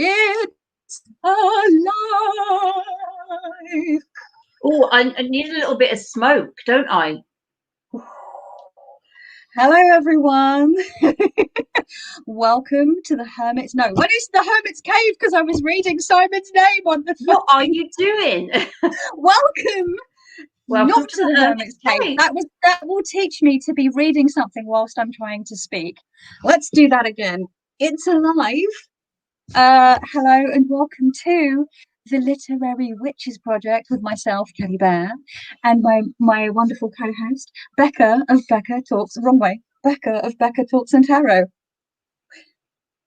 It's alive. Oh, I need a little bit of smoke, don't I? Hello, everyone. Welcome to the Hermit's. No, what is the Hermit's Cave? Because I was reading Simon's name on the. What are you doing? Welcome not to the Hermit's Cave. That will teach me to be reading something whilst I'm trying to speak. Let's do that again. It's alive. Hello and welcome to the Literary Witches Project with myself, Kelly Bear, and my wonderful co-host, Becca of Becca Talks. Wrong way. Becca of Becca Talks and Tarot.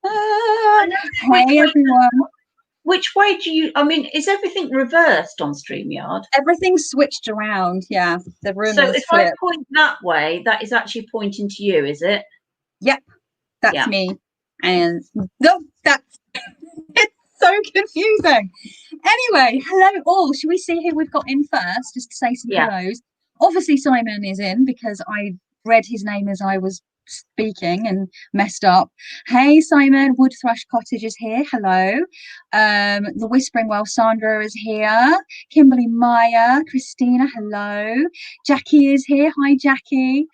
Hey everyone. Which way do you? I mean, is everything reversed on StreamYard? Everything's switched around. Yeah, the room. So if I point that way, that is actually pointing to you, is it? Yep, that's me. And no, that's it's so confusing. Anyway, hello all. Should we see who we've got in first, just to say some hellos? Obviously, Simon is in because I read his name as I was speaking and messed up. Hey Simon, Wood Thrush Cottage is here. Hello. The Whispering Well Sandra is here. Kimberly Maya, Christina, hello. Jackie is here. Hi Jackie.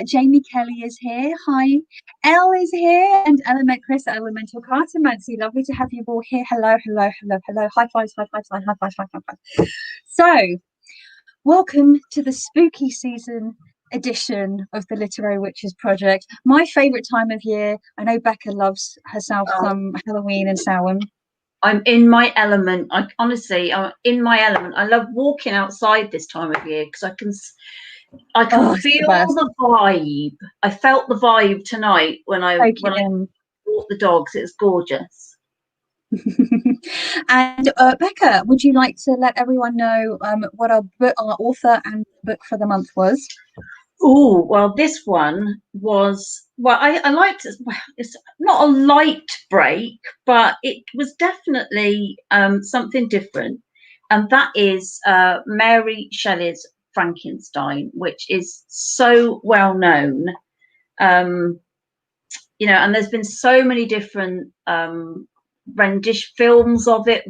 Jamie Kelly is here. Hi. Elle is here, and Chris Elemental Cartomancy. Lovely to have you all here. Hello, hello, hello, hello. High fives, high fives, high fives, high fives. So welcome to the Spooky Season edition of the Literary Witches Project. My favourite time of year. I know Becca loves herself some Halloween and Samhain. I'm in my element. I'm in my element. I love walking outside this time of year because I can feel the vibe. I felt the vibe tonight when I walked the dogs. It was gorgeous. And Becca, would you like to let everyone know what our author and book for the month was? Oh, well, this one was, I liked it. It's not a light break, but it was definitely something different. And that is Mary Shelley's Frankenstein, which is so well known. And there's been so many different rendition films of it,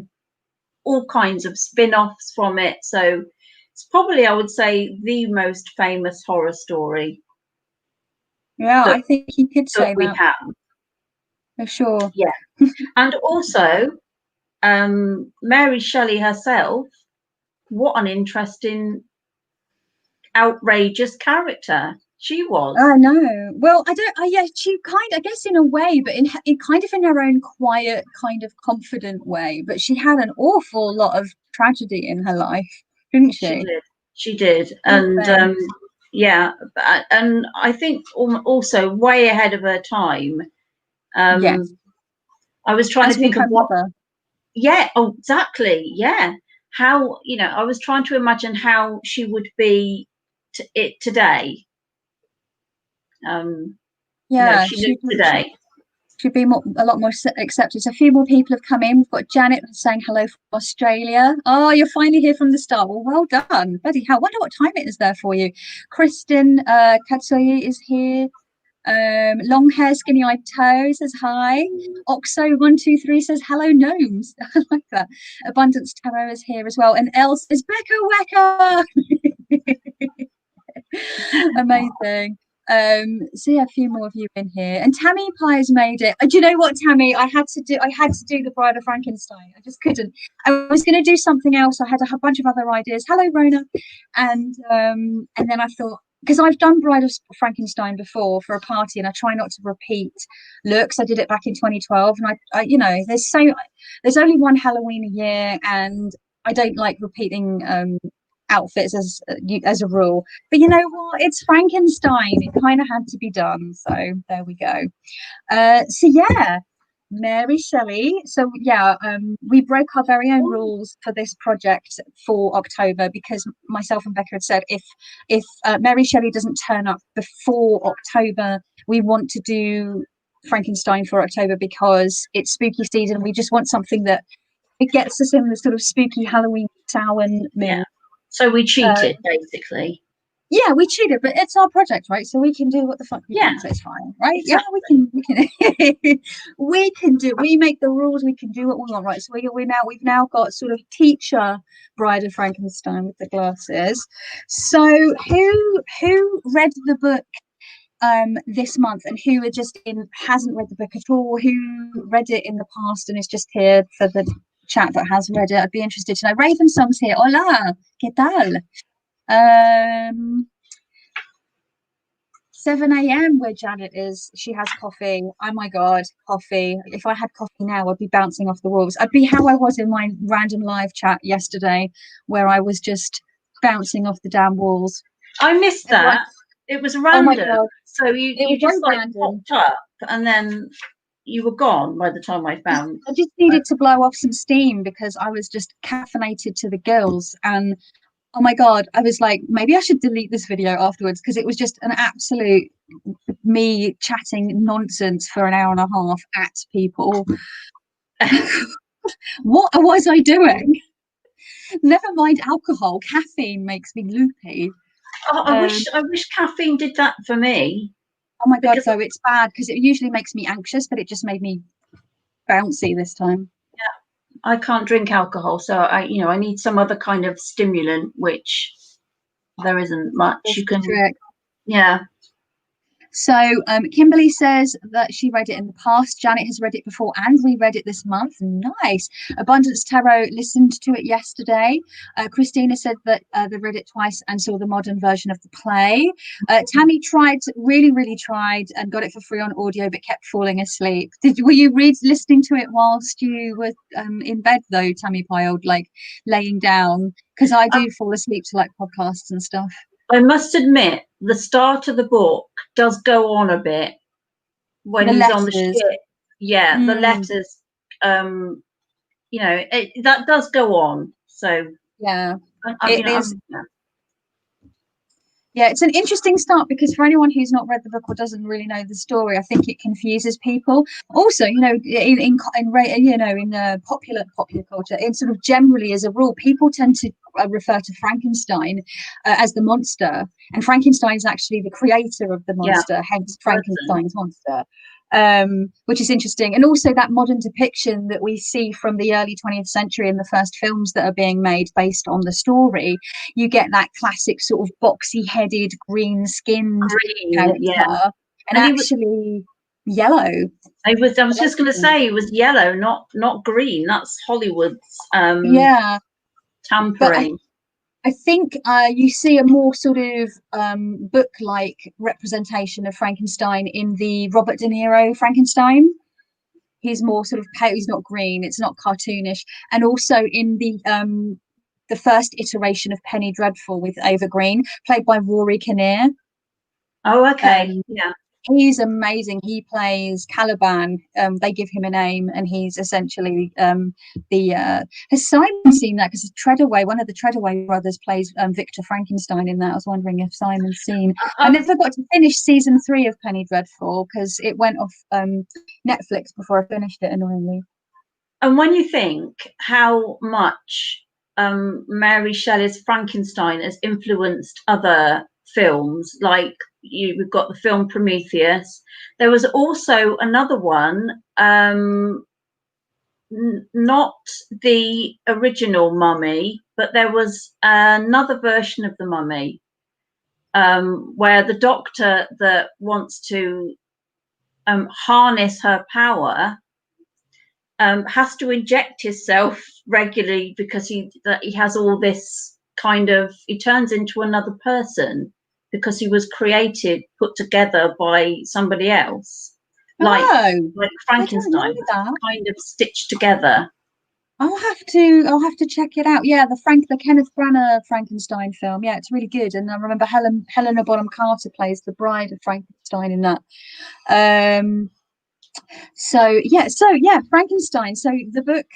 all kinds of spin-offs from it. So it's probably, I would say, the most famous horror story. Yeah, I think you could say we have. For sure. Yeah. And also, Mary Shelley herself, what an interesting, outrageous character she was. I know. Well, she I guess in a way, but in kind of in her own quiet, kind of confident way. But she had an awful lot of tragedy in her life, didn't she? She did. And and I think also way ahead of her time. Yes. I was trying to think of what. Yeah. Oh, exactly. Yeah. How I was trying to imagine how she would be today. She today. Should be a lot more accepted. So a few more people have come in. We've got Janet saying hello from Australia. Oh, you're finally here from the start. Well done. Bloody hell. I wonder what time it is there for you. Kristen Katsuyi is here. Long hair, skinny eyed toe says hi. Oxo123 says hello, gnomes. I like that. Abundance Tarot is here as well. And Elle says Becca Wecca. Amazing. So a few more of you in here, and Tammy Pie has made it. Do you know what, Tammy? I had to do the Bride of Frankenstein. I just couldn't. I was going to do something else. I had a bunch of other ideas. Hello, Rona. And then I thought, because I've done Bride of Frankenstein before for a party, and I try not to repeat looks. I did it back in 2012, and I there's only one Halloween a year, and I don't like repeating outfits as a rule, but you know what, it's Frankenstein, it kind of had to be done, so there we go. Mary Shelley. So we broke our very own rules for this project for October because myself and Becca had said if Mary Shelley doesn't turn up before October, we want to do Frankenstein for October because it's spooky season. We just want something that it gets us in the sort of spooky Halloween Samhain mood. So we cheated, basically. Yeah, we cheated, but it's our project, right? So we can do what the fuck we want, so it's fine, right? Exactly. Yeah, we can we can do, we make the rules, we can do what we want, right? So we've now got sort of teacher Bride of Frankenstein with the glasses. So who read the book this month, and who hasn't read the book at all, who read it in the past and is just here for the chat that has read it? I'd be interested to know. Raven Song's here. Hola, ¿qué tal? 7 a.m. where Janet is. She has coffee. Oh my god, coffee. If I had coffee now, I'd be bouncing off the walls. I'd be how I was in my random live chat yesterday, where I was just bouncing off the damn walls. I missed that. It was random. Oh my god. So you just like popped up and then you were gone by the time I found. I just needed to blow off some steam because I was just caffeinated to the gills, and oh my god, I was like, maybe I should delete this video afterwards, because it was just an absolute me chatting nonsense for an hour and a half at people. What was I doing? Never mind alcohol, caffeine makes me loopy. Oh, I wish caffeine did that for me. Oh my god, so it's bad because it usually makes me anxious, but it just made me bouncy this time. Yeah, I can't drink alcohol, so I need some other kind of stimulant, which there isn't much. That's you can, trick. yeah. So Kimberly says that she read it in the past. Janet has read it before and reread it this month. Nice. Abundance Tarot listened to it yesterday. Christina said that they read it twice and saw the modern version of the play. Tammy really tried and got it for free on audio, but kept falling asleep. Were you listening to it whilst you were in bed though, Tammy Piled, like laying down? Because I do fall asleep to like podcasts and stuff. I must admit, the start of the book does go on a bit when he's on the ship. Yeah, the letters. That does go on. So yeah, it is. Yeah, it's an interesting start because for anyone who's not read the book or doesn't really know the story, I think it confuses people. Also, in popular culture, in sort of generally as a rule, people tend to refer to Frankenstein as the monster, and Frankenstein is actually the creator of the monster, hence Frankenstein's monster. Which is interesting, and also that modern depiction that we see from the early 20th century in the first films that are being made based on the story. You get that classic sort of boxy-headed, green-skinned character, and actually yellow. I was just going to say it was yellow, not green. That's Hollywood's tampering. I think you see a more sort of book-like representation of Frankenstein in the Robert De Niro Frankenstein. He's more sort of pale. He's not green. It's not cartoonish. And also in the first iteration of Penny Dreadful with Ava Green, played by Rory Kinnear. Oh, okay. Yeah. He's amazing. He plays Caliban. They give him a name, and he's essentially has Simon seen that? Because Treadaway, one of the Treadaway brothers, plays Victor Frankenstein in that. I was wondering if Simon's seen. I never got to finish season 3 of Penny Dreadful because it went off Netflix before I finished it, annoyingly. And when you think how much Mary Shelley's Frankenstein has influenced other films, like we've got the film Prometheus. There was also another one, not the original Mummy, but there was another version of the Mummy, where the doctor that wants to harness her power has to inject himself regularly because he has all this kind of, he turns into another person because he was put together by somebody else, like Frankenstein, kind of stitched together. I'll have to check it out. Yeah, the Kenneth Branagh Frankenstein film. Yeah, it's really good. And I remember Helena Bonham Carter plays the bride of Frankenstein in that. So Frankenstein. So the book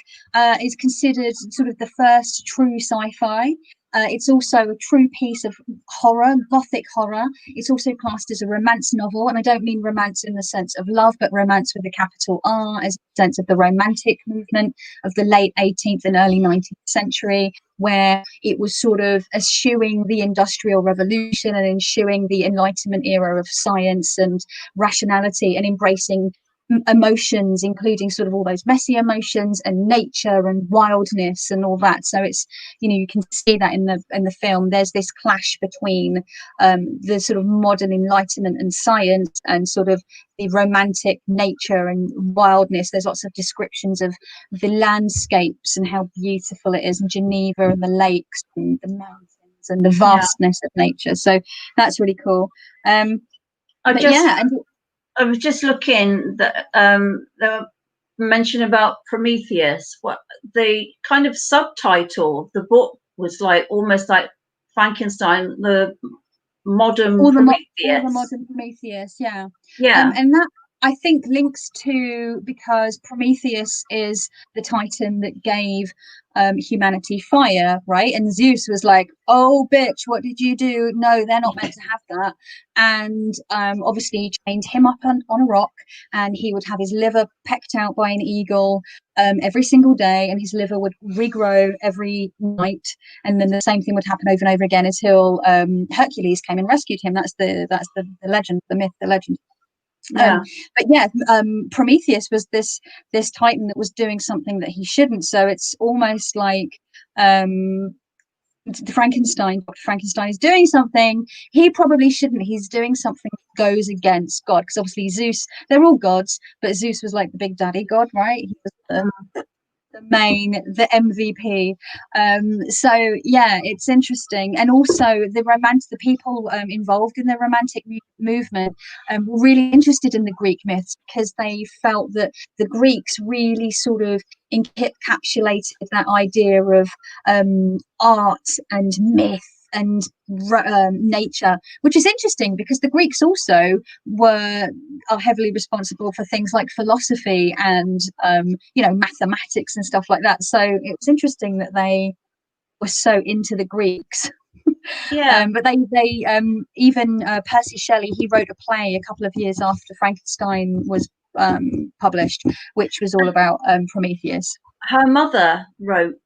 is considered sort of the first true sci-fi. It's also a true piece of horror, gothic horror. It's also classed as a romance novel, and I don't mean romance in the sense of love, but romance with a capital R, as a sense of the romantic movement of the late 18th and early 19th century, where it was sort of eschewing the Industrial Revolution and eschewing the Enlightenment era of science and rationality, and embracing emotions, including sort of all those messy emotions and nature and wildness and all that. So it's, you can see that in the film. There's this clash between the sort of modern Enlightenment and science, and sort of the romantic nature and wildness. There's lots of descriptions of the landscapes and how beautiful it is, in Geneva, and the lakes and the mountains and the vastness of nature. So that's really cool. I was just looking that the mention about Prometheus. What the kind of subtitle of the book was like, almost like Frankenstein, the modern Prometheus. The modern Prometheus, yeah. Yeah. And that, I think, links to, because Prometheus is the titan that gave humanity fire, right? And Zeus was like, oh bitch, what did you do? No, they're not meant to have that. And obviously chained him up on a rock, and he would have his liver pecked out by an eagle every single day, and his liver would regrow every night, and then the same thing would happen over and over again until Hercules came and rescued him. That's the legend, the myth, the legend. Yeah. But yeah, Prometheus was this titan that was doing something that he shouldn't. So it's almost like Dr. Frankenstein is doing something he probably shouldn't. He's doing something that goes against God, because obviously Zeus, they're all gods, but Zeus was like the big daddy god, right? He was the MVP. So yeah, it's interesting. And also the people involved in the romantic movement were really interested in the Greek myths, because they felt that the Greeks really sort of encapsulated that idea of art and myth and nature, which is interesting, because the Greeks also are heavily responsible for things like philosophy and mathematics and stuff like that. So it was interesting that they were so into the Greeks. Yeah. But they even Percy Shelley, he wrote a play a couple of years after Frankenstein was published, which was all about Prometheus. Her mother wrote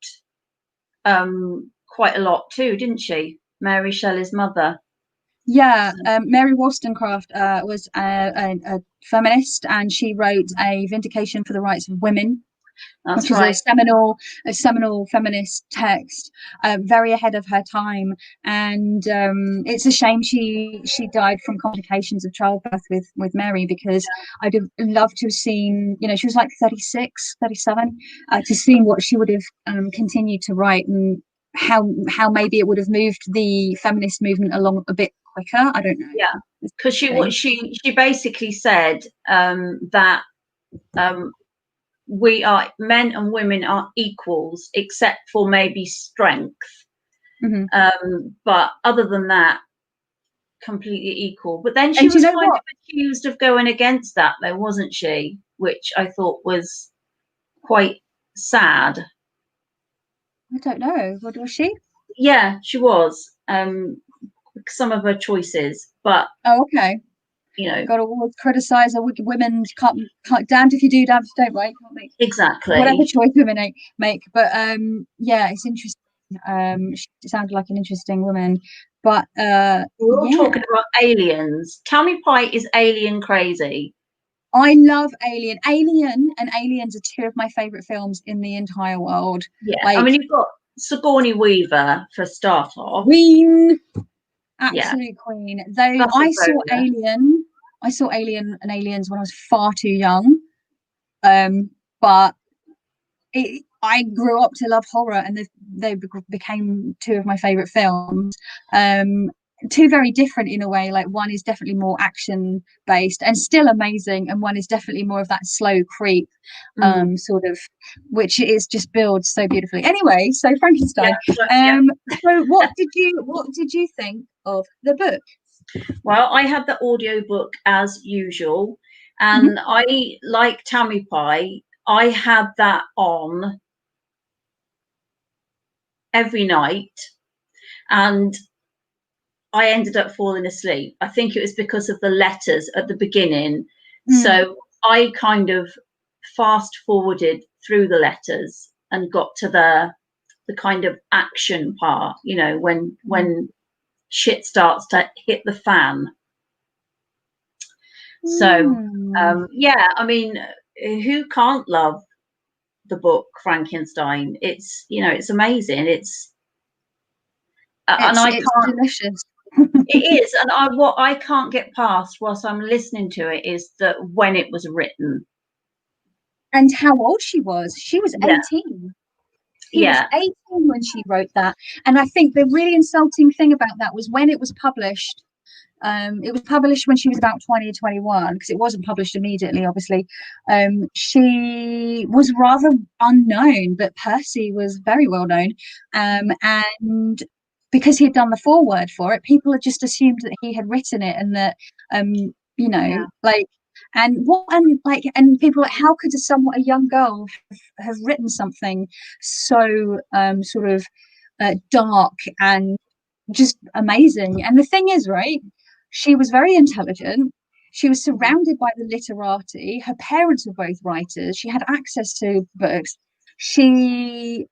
quite a lot too, didn't she? Mary Shelley's mother. Yeah, Mary Wollstonecraft was a feminist, and she wrote a Vindication for the Rights of Women. That's which right. is a seminal feminist text, very ahead of her time. And it's a shame she died from complications of childbirth with Mary, because I'd have loved to have seen, she was like 36, 37, to see what she would have continued to write, and how maybe it would have moved the feminist movement along a bit quicker. I don't know. Yeah, because she basically said that we are, men and women are equals, except for maybe strength. Mm-hmm. But other than that, completely equal. But then she was kind of accused of going against that, though, wasn't she? Which I thought was quite sad. I don't know. What was she? Yeah, she was. Some of her choices, but okay. Got to always criticize women. Can't damned if you do, damned if you don't, right? Can't make exactly whatever choice women make. But yeah, it's interesting. She sounded like an interesting woman. But we're all talking about aliens. Tammy Pike is alien crazy. I love Alien. Alien and Aliens are two of my favorite films in the entire world. Yeah, I mean, you've got Sigourney Weaver for a start off. Queen. Absolute queen. Though I saw Alien and Aliens when I was far too young. But I grew up to love horror, and they became two of my favorite films. Two very different in a way. Like, one is definitely more action based and still amazing, and one is definitely more of that slow creep sort of, which is just builds so beautifully. Anyway, so Frankenstein. So what did you think of the book? Well, I had the audiobook as usual, and I, like Tammy Pie, I had that on every night. and I ended up falling asleep. I think it was because of the letters at the beginning. So I kind of fast forwarded through the letters and got to the kind of action part, you know, when shit starts to hit the fan. So yeah, I mean, who can't love the book Frankenstein? It's, you know, it's amazing. It's delicious. It is, and what I can't get past whilst I'm listening to it is that when it was written, and how old she was. She was 18. She was 18 when she wrote that. And I think the really insulting thing about that was when it was published. It was published when she was about 20 or 21, because it wasn't published immediately, obviously. She was rather unknown, but Percy was very well known. And because he had done the foreword for it, people had just assumed that he had written it, and that you know, like, and people like, how could a young girl have written something so sort of dark and just amazing? And the thing is, right, she was very intelligent. She was surrounded by the literati. Her parents were both writers. She had access to books. She,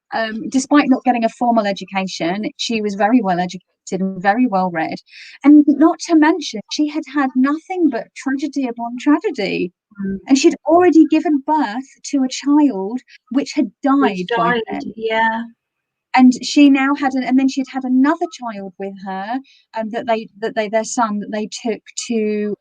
despite not getting a formal education, she was very well educated and very well read. And not to mention, she had had nothing but tragedy upon tragedy. And she'd already given birth to a child which had died by then. Yeah. And she now had, and then she'd had another child with her, and their son, that they took to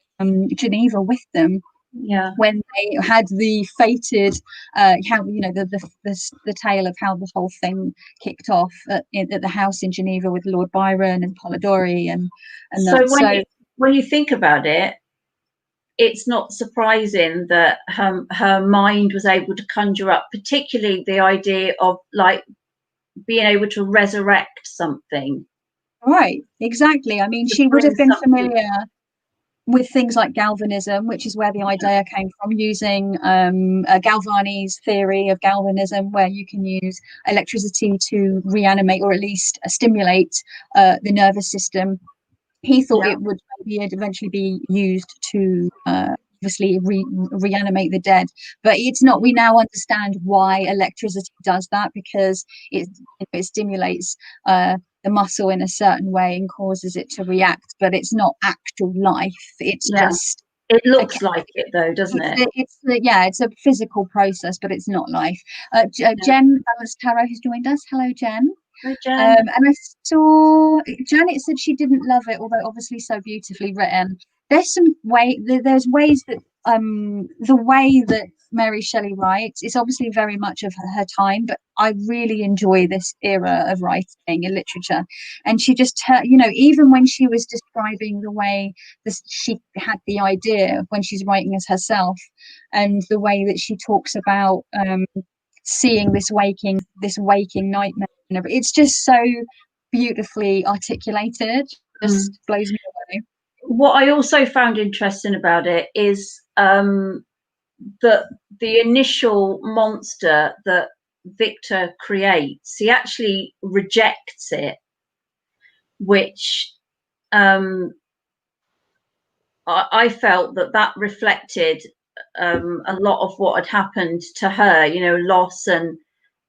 Geneva with them. Yeah. When they had the fated, how, you know, the tale of how the whole thing kicked off at the house in Geneva with Lord Byron and Polidori and so that. When you think about it, it's not surprising that her mind was able to conjure up, particularly the idea of like being able to resurrect something. Right, exactly. I mean, she would have been familiar with things like galvanism, which is where the idea came from, using Galvani's theory of galvanism, where you can use electricity to reanimate or at least stimulate the nervous system. He thought it would eventually be used to obviously reanimate the dead, but it's not. We now understand why electricity does that, because it stimulates the muscle in a certain way and causes it to react, but it's not actual life. It's just, it looks like it though, doesn't it? It's a physical process, but it's not life. Jen Tarot has joined us. Hello, Jen. Hi, Jen. And I saw Janet said she didn't love it, although obviously so beautifully written. There's ways that the way that Mary Shelley writes is obviously very much of her time, but I really enjoy this era of writing in literature. And she just, you know, even when she was describing the way she had the idea when she's writing as herself, and the way that she talks about seeing this waking nightmare, it's just so beautifully articulated. Just blows me away. What I also found interesting about it is that the initial monster that Victor creates, he actually rejects it, which I felt that reflected a lot of what had happened to her, you know, loss and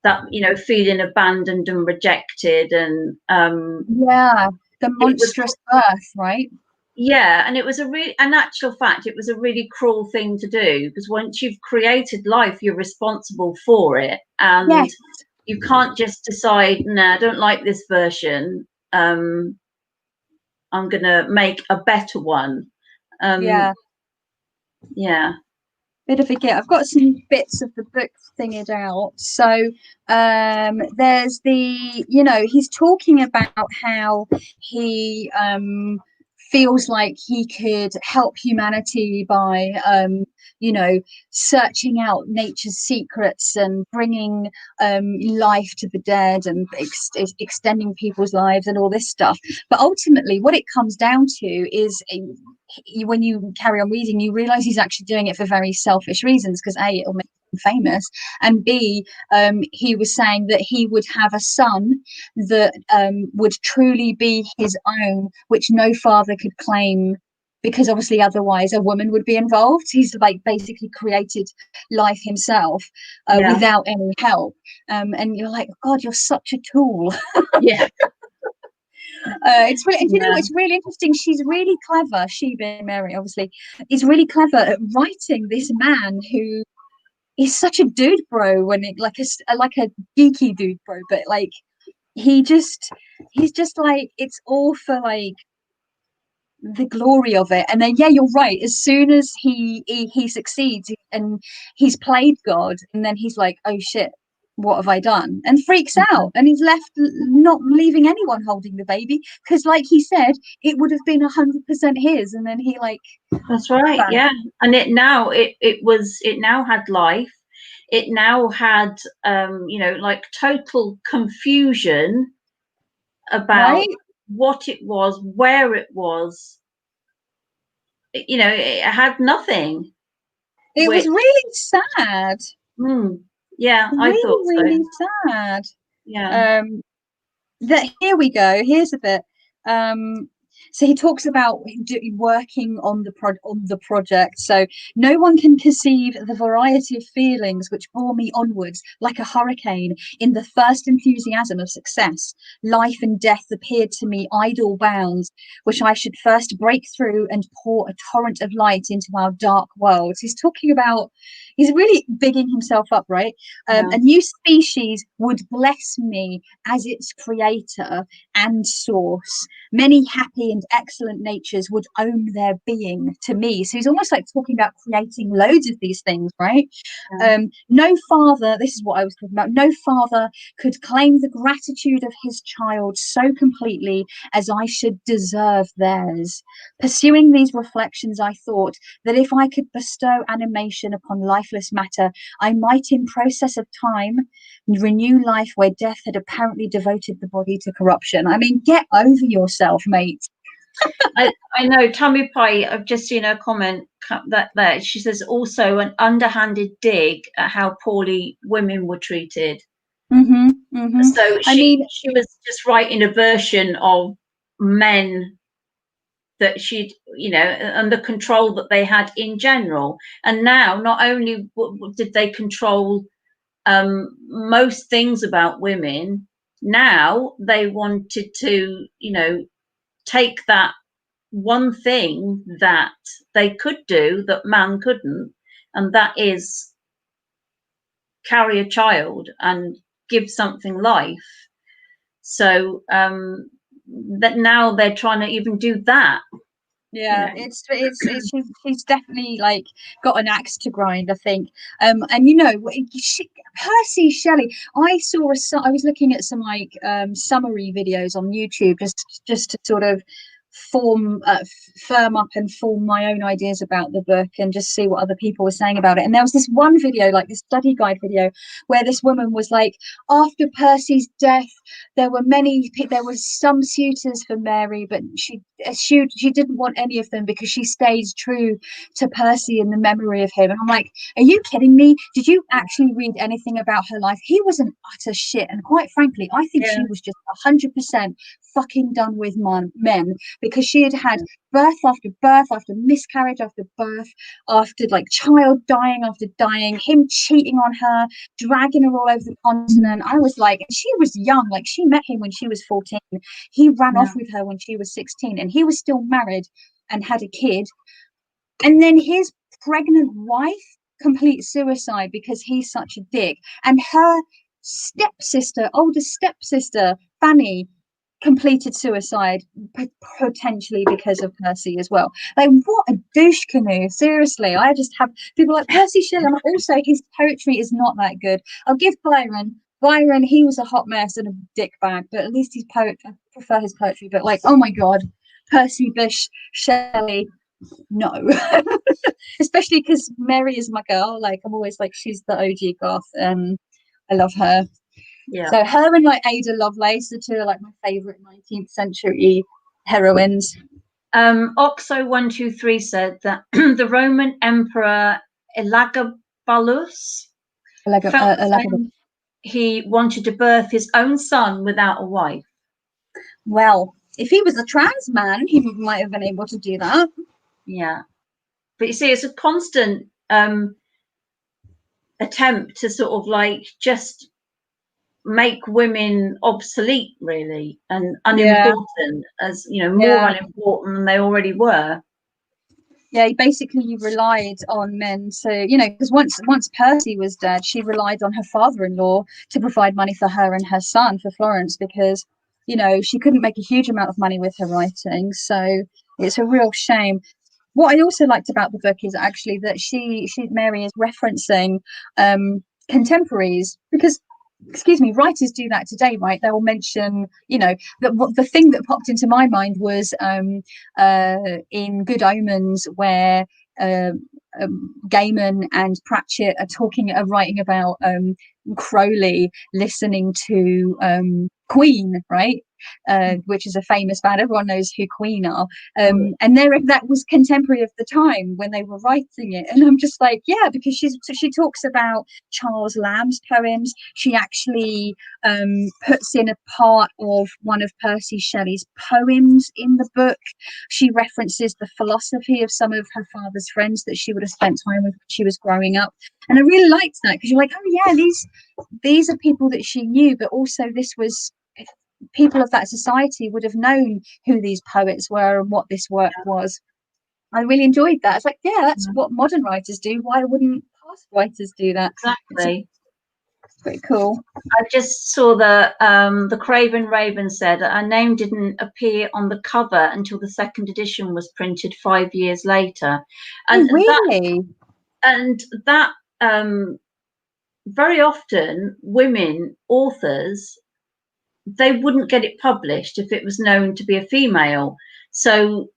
that, you know, feeling abandoned and rejected, and the monstrous birth, right? Yeah, and it was in actual fact, it was a really cruel thing to do, because once you've created life, you're responsible for it, and you can't just decide, nah, I don't like this version, I'm gonna make a better one. Bit of a get. I've got some bits of the book thinged out. So there's the, you know, he's talking about how he feels like he could help humanity by you know, searching out nature's secrets and bringing life to the dead and extending people's lives and all this stuff. But ultimately what it comes down to is when you carry on reading, you realize he's actually doing it for very selfish reasons, because it'll make famous, and B, he was saying that he would have a son that would truly be his own, which no father could claim, because obviously otherwise a woman would be involved. He's like basically created life himself without any help, and you're like, God, you're such a tool. Yeah. It's really, and you know, it's really interesting. She's really clever. She, being Mary, obviously, is really clever at writing this man who is such a dude bro, when it like a geeky dude bro, but like he's just like, it's all for like the glory of it. And then you're right, as soon as he succeeds and he's played God, and then he's like, oh shit, what have I done, and freaks out, and he's left not leaving anyone holding the baby, because like he said, it would have been 100% his, and then he like, that's right, bang. Yeah. And it now had life. It now had you know, like total confusion about what it was, where it was. You know, it had nothing. It was really sad. Yeah, really, I thought so. Really sad. Yeah. That here we go. Here's a bit. So he talks about working on the project. So no one can perceive the variety of feelings which bore me onwards like a hurricane in the first enthusiasm of success. Life and death appeared to me idle bounds, which I should first break through and pour a torrent of light into our dark worlds. He's talking about, he's really bigging himself up, right? A new species would bless me as its creator and source. Many happy and excellent natures would own their being to me. So he's almost like talking about creating loads of these things, right? No father, this is what I was talking about, no father could claim the gratitude of his child so completely as I should deserve theirs. Pursuing these reflections, I thought that if I could bestow animation upon lifeless matter, I might in process of time renew life where death had apparently devoted the body to corruption. I mean, get over yourself, mate. I know, Tammy Pie, I've just seen her comment that there. She says also an underhanded dig at how poorly women were treated. So she was just writing a version of men that she'd, you know, and the control that they had in general. And now not only did they control most things about women, now they wanted to, you know, take that one thing that they could do that man couldn't, and that is carry a child and give something life. So that now they're trying to even do that. Yeah, you know. She's definitely like got an axe to grind, I think. And you know, Percy Shelley. I was looking at some like summary videos on YouTube just to sort of firm up and form my own ideas about the book and just see what other people were saying about it. And there was this one video, like this study guide video, where this woman was like, after Percy's death, there were some suitors for Mary, but she didn't want any of them because she stayed true to Percy in the memory of him. And I'm like, are you kidding me? Did you actually read anything about her life? He was an utter shit, and quite frankly, I think she was just 100% fucking done with men, because she had had birth after birth after miscarriage after birth, after like child dying after dying, him cheating on her, dragging her all over the continent. I was like, she was young, like she met him when she was 14, he ran off with her when she was 16, and he was still married and had a kid. And then his pregnant wife complete suicide because he's such a dick, and her older stepsister Fanny completed suicide, potentially because of Percy as well. Like, what a douche canoe, seriously. I just have people like Percy Shelley, and also his poetry is not that good. I'll give Byron, he was a hot mess and a dick bag, but at least his I prefer his poetry. But like, oh my god, Percy Bysshe Shelley, no. Especially because Mary is my girl. Like, I'm always like, she's the OG goth, and I love her. Yeah. So her and like Ada Lovelace are two of like my favourite 19th century heroines. Oxo123 said that the Roman Emperor Elagabalus felt he wanted to birth his own son without a wife. Well, if he was a trans man, he might have been able to do that. Yeah, but you see, it's a constant attempt to sort of like just make women obsolete, really, and unimportant, as you know, more unimportant than they already were. Yeah, basically you relied on men to, you know, because once Percy was dead, she relied on her father-in-law to provide money for her and her son, for Florence, because, you know, she couldn't make a huge amount of money with her writing. So it's a real shame. What I also liked about the book is actually that Mary is referencing contemporaries, because, excuse me, writers do that today, right? They will mention, you know, the thing that popped into my mind was in Good Omens, where Gaiman and Pratchett are writing about Crowley listening to Queen, right? Which is a famous band. Everyone knows who Queen are. And that was contemporary of the time when they were writing it. And I'm just like, yeah, because she talks about Charles Lamb's poems. She actually puts in a part of one of Percy Shelley's poems in the book. She references the philosophy of some of her father's friends that she would have spent time with when she was growing up. And I really liked that, because you're like, oh yeah, these are people that she knew, but also this was people of that society would have known who these poets were and what this work was. I really enjoyed that. It's like, yeah, that's what modern writers do. Why wouldn't past writers do that? Exactly. It's pretty cool. I just saw that the Craven Raven said that our name didn't appear on the cover until the second edition was printed 5 years later. And really? That very often women authors, they wouldn't get it published if it was known to be a female. So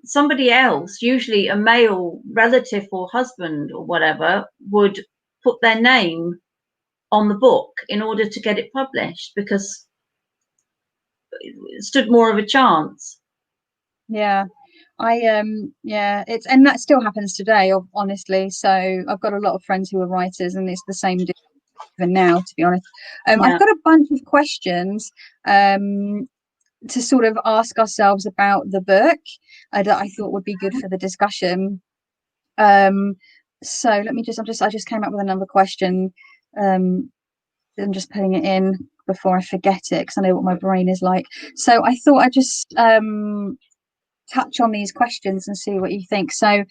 somebody else, usually a male relative or husband or whatever, would put their name on the book in order to get it published, because it stood more of a chance. Yeah. It's, and that still happens today, honestly. So I've got a lot of friends who are writers, and it's the same even now, to be honest. I've got a bunch of questions to sort of ask ourselves about the book that I thought would be good for the discussion. So let me I just came up with another question. I'm just putting it in before I forget it, because I know what my brain is like. So I thought I'd just touch on these questions and see what you think. So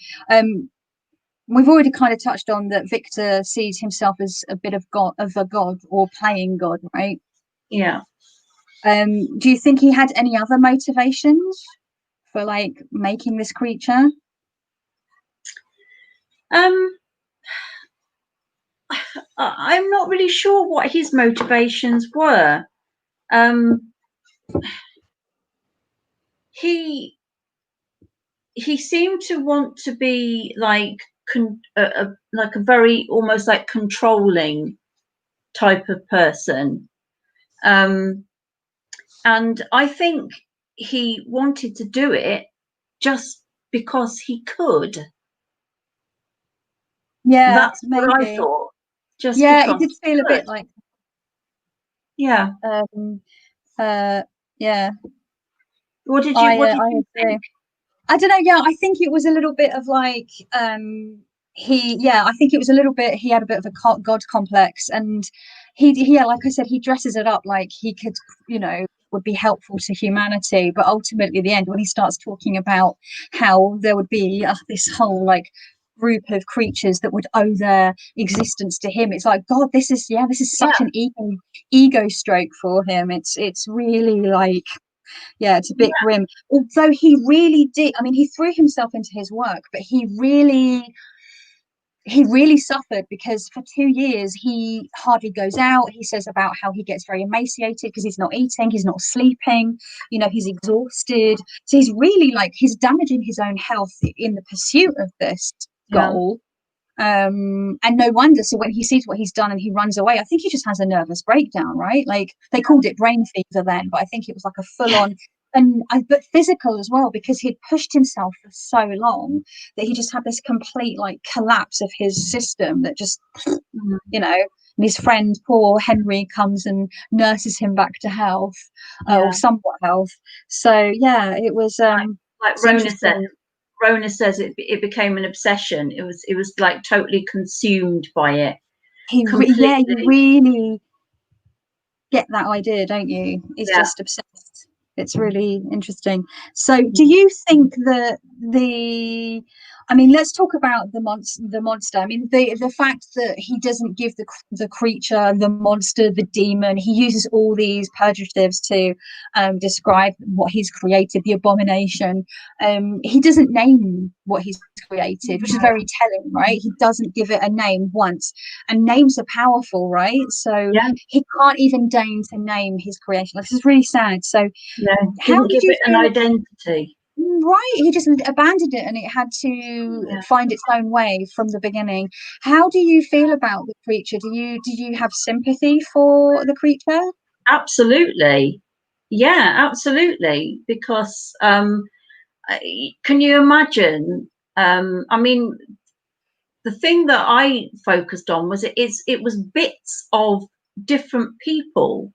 we've already kind of touched on that Victor sees himself as a bit of a god, or playing God, right? Yeah. Do you think he had any other motivations for like making this creature? I'm not really sure what his motivations were. He seemed to want to be like a very almost like controlling type of person, and I think he wanted to do it just because he could. Yeah, that's maybe. what I thought. Just yeah, because it did feel a bit like. Yeah. Yeah. What did you think? I don't know. Yeah, I think it was a little bit of like I think it was a little bit, he had a bit of a god complex, and he like I said, he dresses it up like he could, you know, would be helpful to humanity, but ultimately at the end, when he starts talking about how there would be this whole like group of creatures that would owe their existence to him, it's like, God, this is such an ego stroke for him. It's really like, yeah, it's a bit grim. Although he really did, I mean, he threw himself into his work, but he really suffered, because for 2 years he hardly goes out. He says about how he gets very emaciated because he's not eating, he's not sleeping, you know, he's exhausted. So he's really like, he's damaging his own health in the pursuit of this goal. And no wonder. So when he sees what he's done and he runs away, I think he just has a nervous breakdown, right? Like they called it brain fever then, but I think it was like a full-on but physical as well, because he'd pushed himself for so long that he just had this complete like collapse of his system that just, you know, and his friend poor Henry comes and nurses him back to health, or somewhat health. So yeah, it was like Rona says it became an obsession. It was like totally consumed by it. Yeah, you really get that idea, don't you? He's just obsessed. It's really interesting. So do you think that I mean, let's talk about the monster. I mean, the fact that he doesn't give the creature, the monster, the demon, he uses all these pejoratives to describe what he's created, the abomination. He doesn't name what he's created, which is very telling, right? He doesn't give it a name once, and names are powerful, right? So he can't even deign to name his creation. This is really sad. So how did you give it an identity? Right, he just abandoned it and it had to find its own way from the beginning. How do you feel about the creature? Do you have sympathy for the creature? Absolutely. Yeah, absolutely. Because can you imagine? I mean, the thing that I focused on was it was bits of different people.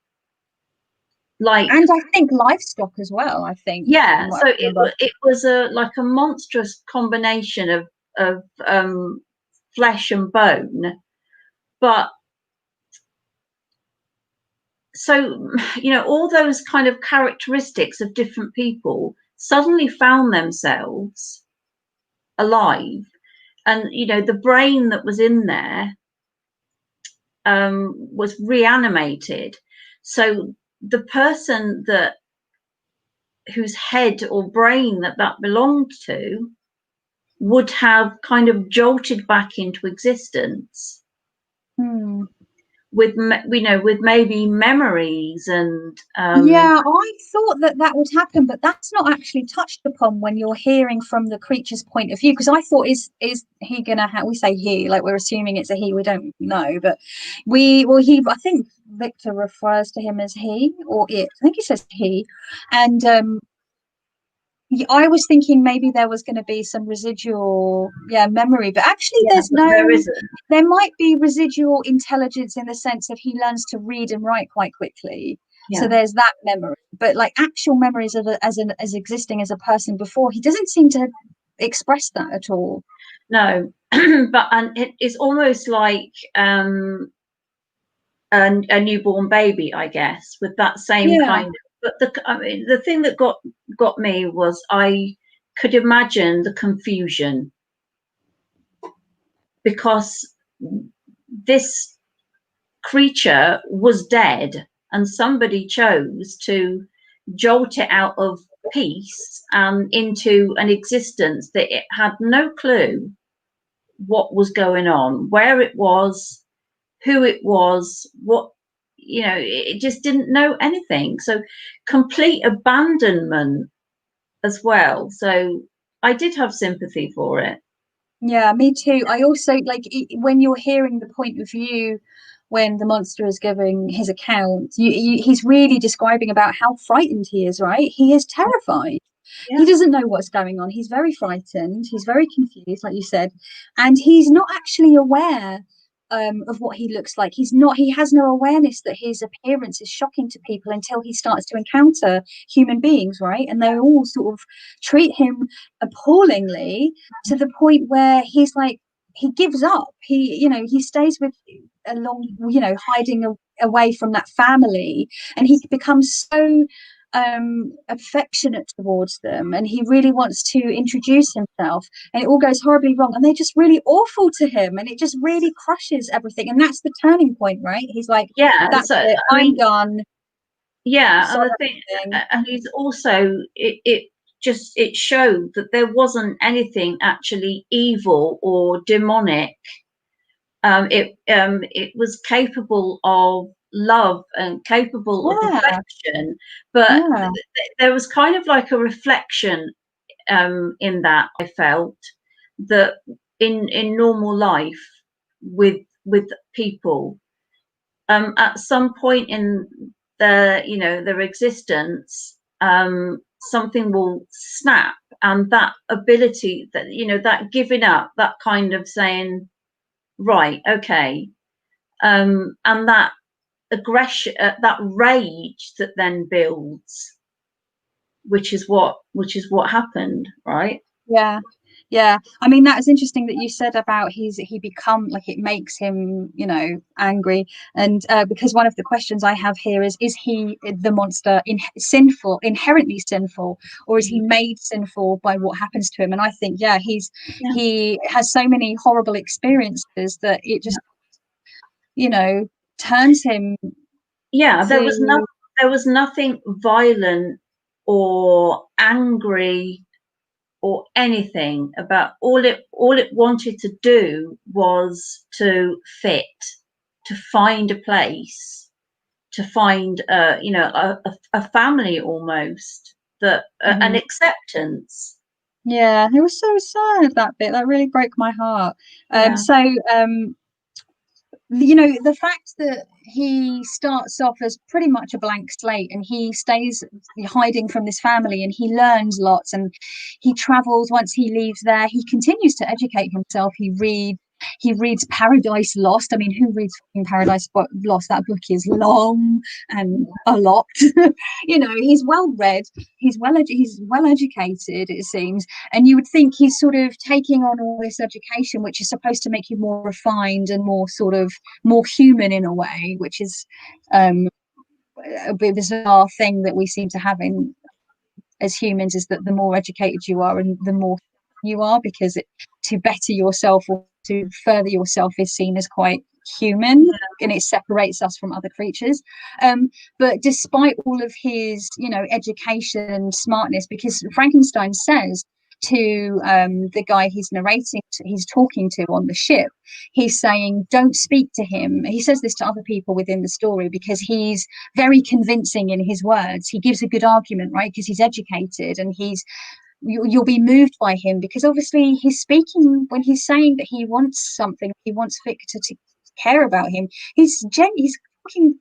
Like, and I think livestock as well. I think so it was like a monstrous combination of flesh and bone, but so all those kind of characteristics of different people suddenly found themselves alive, and the brain that was in there was reanimated. So the person whose head or brain that belonged to would have kind of jolted back into existence with maybe memories and yeah, I thought that would happen, but that's not actually touched upon when you're hearing from the creature's point of view, because I thought is he gonna we say he, like we're assuming it's a he, we don't know, but I think Victor refers to him as he or it. I think he says he, and I was thinking maybe there was going to be some residual memory, but actually there might be residual intelligence in the sense of he learns to read and write quite quickly. So there's that memory, but like actual memories of as existing as a person before, he doesn't seem to express that at all. No, but it's almost like a newborn baby, I guess, with that same kind of. But the thing that got me was I could imagine the confusion, because this creature was dead and somebody chose to jolt it out of peace and into an existence that it had no clue what was going on, where it was, who it was, what it just didn't know anything. So complete abandonment as well. So I did have sympathy for it. Yeah, me too. I also like when you're hearing the point of view when the monster is giving his account, he's really describing about how frightened he is, right? He is terrified. He doesn't know what's going on. He's very frightened. He's very confused, like you said, and he's not actually aware of what he looks like. He has no awareness that his appearance is shocking to people until he starts to encounter human beings, right? And they all sort of treat him appallingly to the point where he's like, he gives up. He stays with hiding away from that family, and he becomes so affectionate towards them, and he really wants to introduce himself, and it all goes horribly wrong, and they're just really awful to him, and it just really crushes everything, and that's the turning point, right? He's like, that's it, I'm done. And the thing, and he's also it showed that there wasn't anything actually evil or demonic. It was capable of love and capable of affection, but there was kind of like a reflection in that. I felt that in normal life with people, at some point in their existence, something will snap, and that ability, that, you know, that giving up, that kind of saying, right, okay, and that aggression, that rage that then builds, which is what happened, right? Yeah, I mean, that is interesting that you said about he become, like, it makes him, you know, angry. And because one of the questions I have here is he the monster sinful, inherently sinful, or is he made sinful by what happens to him? And I think, yeah, he has so many horrible experiences that it just, you know, turns him to... there was nothing violent or angry or anything about. All it wanted to do was to fit, to find a place, to find you know, a family almost, that an acceptance. Yeah, it was so sad, that bit. That really broke my heart. You know, the fact that he starts off as pretty much a blank slate, and he stays hiding from this family, and he learns lots, and he travels. Once he leaves there, he continues to educate himself. He reads Paradise Lost. I mean, who reads Paradise Lost? That book is long and a lot. You know, he's well read, he's well educated, it seems, and you would think he's sort of taking on all this education, which is supposed to make you more refined and more sort of more human in a way, which is a bit bizarre thing that we seem to have in as humans, is that the more educated you are and the more you are, because to better yourself or to further yourself is seen as quite human, and it separates us from other creatures. But despite all of his, you know, education and smartness, because Frankenstein says to the guy he's talking to on the ship, he's saying, don't speak to him. He says this to other people within the story because he's very convincing in his words. He gives a good argument, right? Because he's educated, and you'll be moved by him, because obviously he's speaking, when he's saying that he wants something, he wants Victor to care about him, he's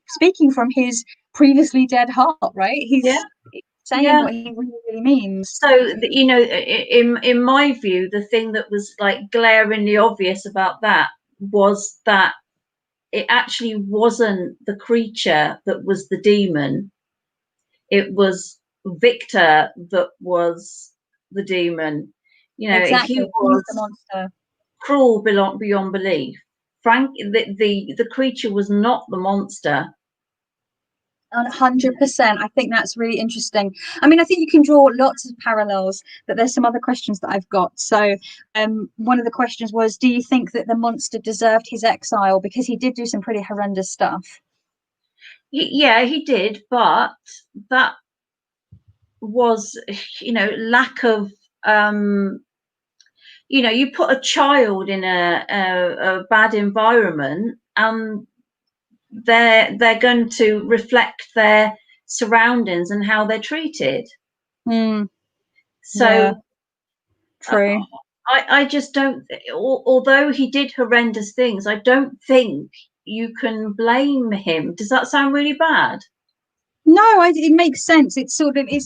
speaking from his previously dead heart, right? He's saying what he really, really means. So, you know, in my view, the thing that was like glaringly obvious about that was that it actually wasn't the creature that was the demon. It was Victor that was the demon. You know, exactly. He was the monster. Cruel beyond belief. The creature was not the monster. 100%. I think that's really interesting. I mean, I think you can draw lots of parallels, but there's some other questions that I've got. So one of the questions was, do you think that the monster deserved his exile? Because he did do some pretty horrendous stuff. Yeah, he did, but that was, you know, lack of you know, you put a child in a bad environment, and they're going to reflect their surroundings and how they're treated. So true. I just don't, although he did horrendous things, I don't think you can blame him. Does that sound really bad? No, it makes sense. It's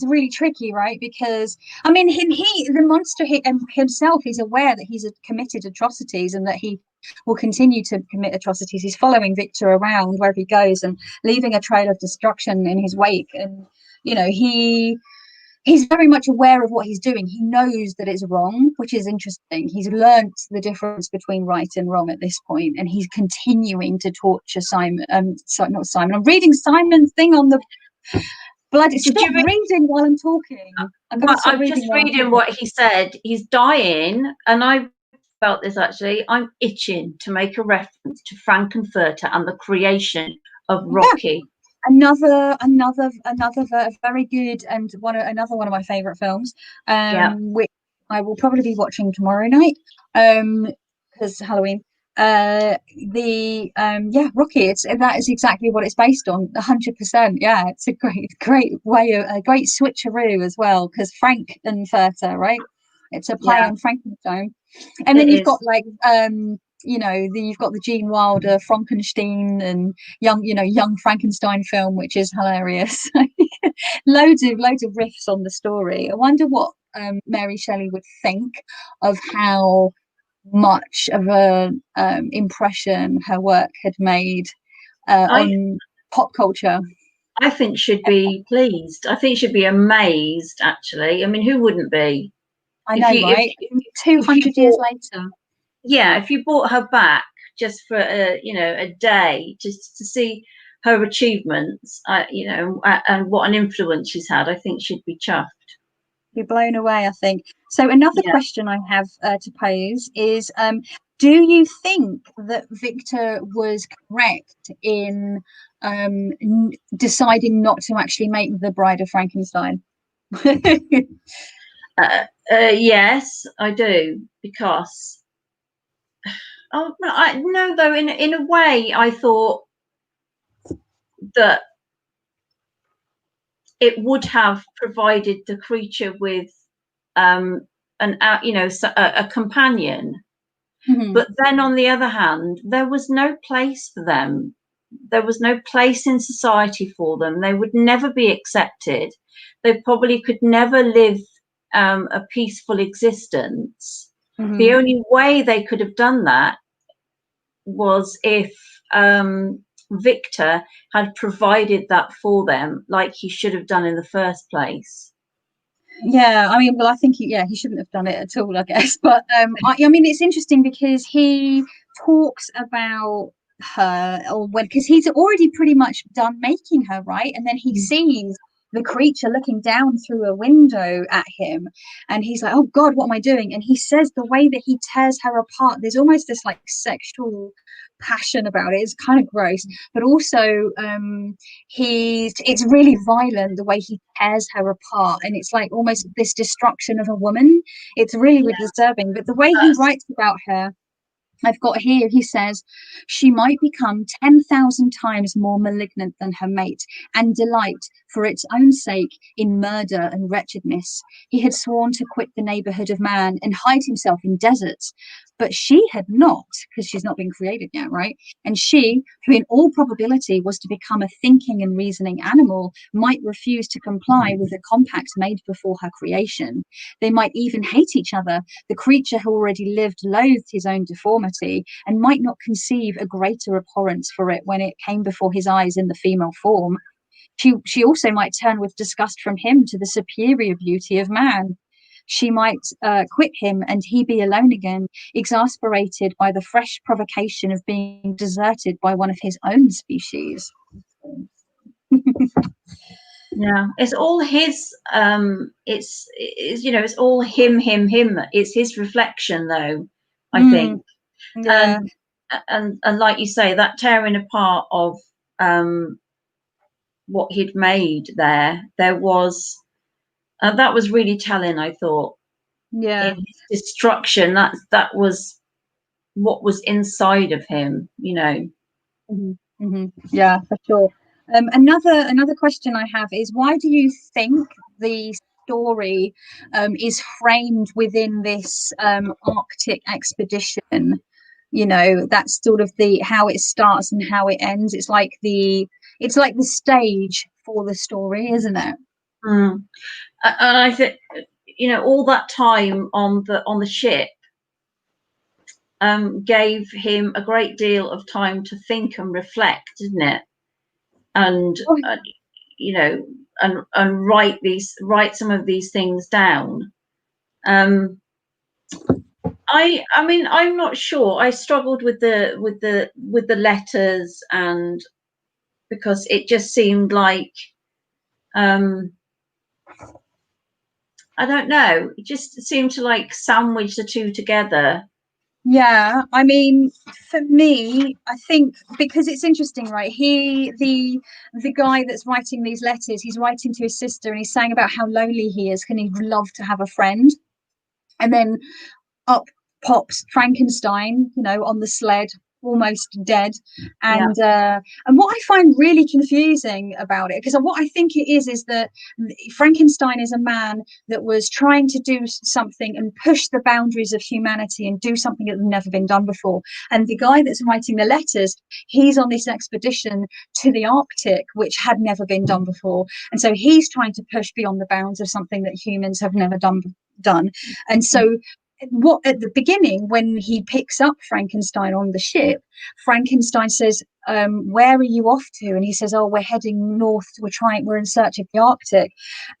really tricky, right? Because I mean, the monster himself is aware that he's committed atrocities, and that he will continue to commit atrocities. He's following Victor around wherever he goes and leaving a trail of destruction in his wake. And you know, he's very much aware of what he's doing. He knows that it's wrong, which is interesting. He's learnt the difference between right and wrong at this point, and he's continuing to torture Simon. Not Simon. I'm reading Simon's thing on the bloody. Stop reading while I'm talking. I'm just reading what he said. He's dying, and I felt this actually. I'm itching to make a reference to Frankenfurter and the creation of Rocky. Another very good, and another one of my favorite films, which I will probably be watching tomorrow night, because Halloween. Rocky, that is exactly what it's based on, 100%. Yeah, it's a great way, a great switcheroo as well, because Frankenfurter, right? It's a play on Frankenstein. And then you've got like you've got the Gene Wilder Frankenstein and young Frankenstein film, which is hilarious. loads of riffs on the story. I wonder what Mary Shelley would think of how much of a impression her work had made on pop culture. I think she'd be pleased. I think she'd be amazed, actually. I mean, who wouldn't be? I know, right? 200 years later. Yeah, if you brought her back just for a day, just to see her achievements, and what an influence she's had, I think she'd be chuffed. Be blown away, I think. So another question I have to pose is, do you think that Victor was correct in deciding not to actually make the Bride of Frankenstein? Yes, I do, because no, though, in a way, I thought that it would have provided the creature with a companion. Mm-hmm. But then on the other hand, there was no place for them. There was no place in society for them. They would never be accepted. They probably could never live a peaceful existence. Mm-hmm. The only way they could have done that was if Victor had provided that for them, like he should have done in the first place. Yeah, I mean, well, I think he shouldn't have done it at all, I guess. But I mean, it's interesting because he talks about her, because he's already pretty much done making her, right? And then he sees the creature looking down through a window at him, and he's like, "Oh God, what am I doing?" And he says the way that he tears her apart, there's almost this like sexual passion about it. It's kind of gross, but also it's really violent the way he tears her apart, and it's like almost this destruction of a woman. It's really disturbing, but the way he writes about her, I've got here, he says, she might become 10,000 times more malignant than her mate, and delight, for its own sake, in murder and wretchedness. He had sworn to quit the neighbourhood of man and hide himself in deserts, but she had not, because she's not been created yet, right? And she, who in all probability was to become a thinking and reasoning animal, might refuse to comply with the compact made before her creation. They might even hate each other. The creature who already lived loathed his own deformity, and might not conceive a greater abhorrence for it when it came before his eyes in the female form. She also might turn with disgust from him to the superior beauty of man. She might quit him and he be alone again, exasperated by the fresh provocation of being deserted by one of his own species. Yeah, it's all his it's all him. It's his reflection, though, I think. Yeah. And like you say, that tearing apart of what he'd made there was that was really telling, I thought. Yeah. In his destruction, that was what was inside of him, Mm-hmm. Mm-hmm. Yeah, for sure. Another question I have is, why do you think the story is framed within this Arctic expedition? That's sort of how it starts and how it ends. It's like the stage for the story, isn't it? And I think all that time on the ship gave him a great deal of time to think and reflect, didn't it? And and write some of these things down. I mean, I'm not sure. I struggled with the letters, and because it just seemed like I don't know. It just seemed to like sandwich the two together. Yeah, I mean, for me, I think because it's interesting, right? The guy that's writing these letters, he's writing to his sister, and he's saying about how lonely he is, and he'd love to have a friend. And then up pops Frankenstein, on the sled, almost dead. And what I find really confusing about it, because what I think it is that Frankenstein is a man that was trying to do something and push the boundaries of humanity and do something that had never been done before. And the guy that's writing the letters, he's on this expedition to the Arctic, which had never been done before, and so he's trying to push beyond the bounds of something that humans have never done. And so what at the beginning, when he picks up Frankenstein on the ship, Frankenstein says, where are you off to? And he says, oh, we're heading north, we're in search of the Arctic.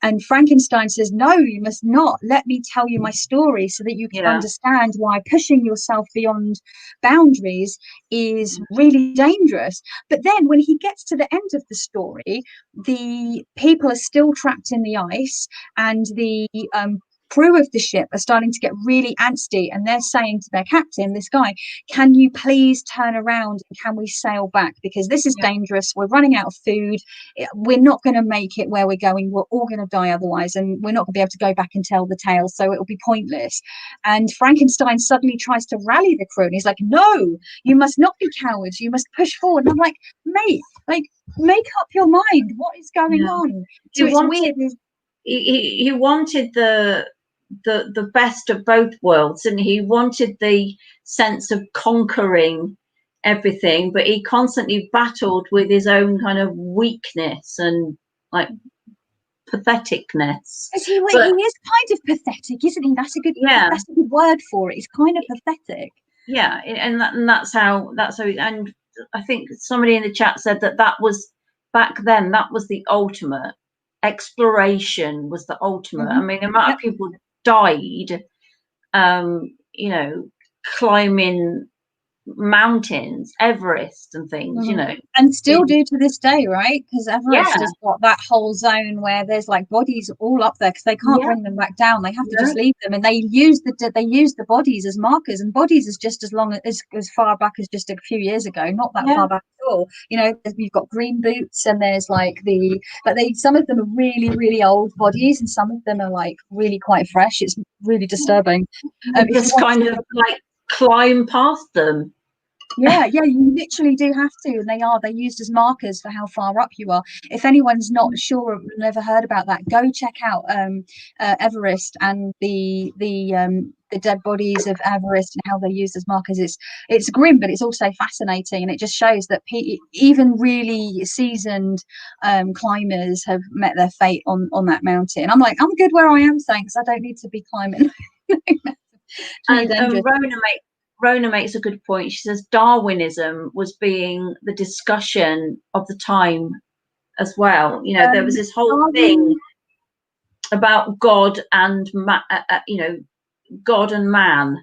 And Frankenstein says, no, you must not. Let me tell you my story so that you can understand why pushing yourself beyond boundaries is really dangerous. But then when he gets to the end of the story, the people are still trapped in the ice, and the crew of the ship are starting to get really antsy, and they're saying to their captain, this guy, can you please turn around and can we sail back, because this is dangerous, we're running out of food, we're not going to make it where we're going, we're all going to die otherwise, and we're not going to be able to go back and tell the tale, so it'll be pointless. And Frankenstein suddenly tries to rally the crew, and he's like, no, you must not be cowards, you must push forward. And I'm like, mate, like, make up your mind, what is going on? So it's weird. He wanted the best of both worlds, and he wanted the sense of conquering everything, but he constantly battled with his own kind of weakness and like patheticness. He is kind of pathetic, isn't he? That's a good word for it. He's kind of pathetic. Yeah, and that's how and I think somebody in the chat said that was back then, that was the ultimate. Exploration was the ultimate. I mean, the amount of people died climbing mountains, Everest and things, and still do to this day, right? Because Everest has got that whole zone where there's like bodies all up there because they can't bring them back down. They have to just leave them, and they use the bodies as markers, and bodies is just as long as far back as just a few years ago, not that far back at all. You've got green boots, and there's some of them are really, really old bodies, and some of them are like really quite fresh. It's really disturbing. Just kind of like climb past them. You literally do have to, and they're used as markers for how far up you are. If anyone's not sure or never heard about that, go check out Everest and the dead bodies of Everest and how they're used as markers. It's grim, but it's also fascinating, and it just shows that even really seasoned climbers have met their fate on that mountain. I'm like, I'm good where I am, thanks, I don't need to be climbing. And Rona makes a good point. She says Darwinism was being the discussion of the time as well. There was this whole thing about God and God and man.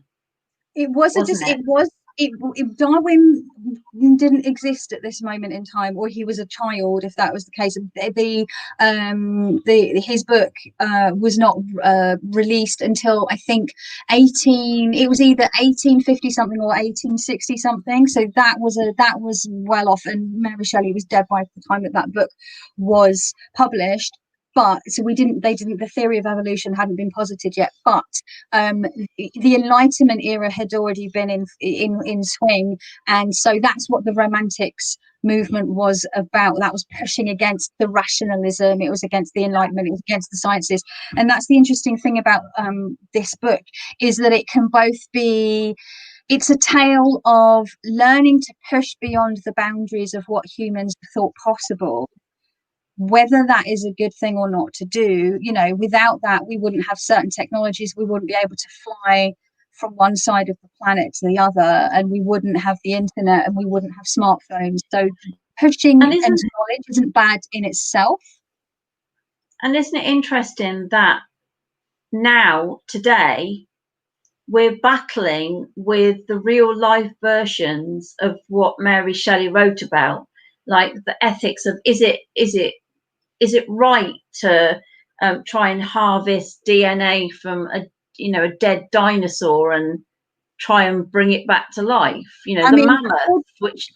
Darwin didn't exist at this moment in time, or he was a child if that was the case. His book was not released until I think it was either 1850 something or 1860 something, so that was well off, and Mary Shelley was dead by the time that book was published. But so the theory of evolution hadn't been posited yet, but the Enlightenment era had already been in swing, and so that's what the Romantics movement was about. That was pushing against the rationalism, it was against the Enlightenment, it was against the sciences. And that's the interesting thing about this book, is that it can both be, it's a tale of learning to push beyond the boundaries of what humans thought possible, whether that is a good thing or not to do. Without that, we wouldn't have certain technologies, we wouldn't be able to fly from one side of the planet to the other, and we wouldn't have the internet, and we wouldn't have smartphones. So pushing into knowledge isn't bad in itself. And isn't it interesting that now, today, we're battling with the real life versions of what Mary Shelley wrote about, like the ethics of is it right to try and harvest DNA from a dead dinosaur and try and bring it back to life? The mammoth, which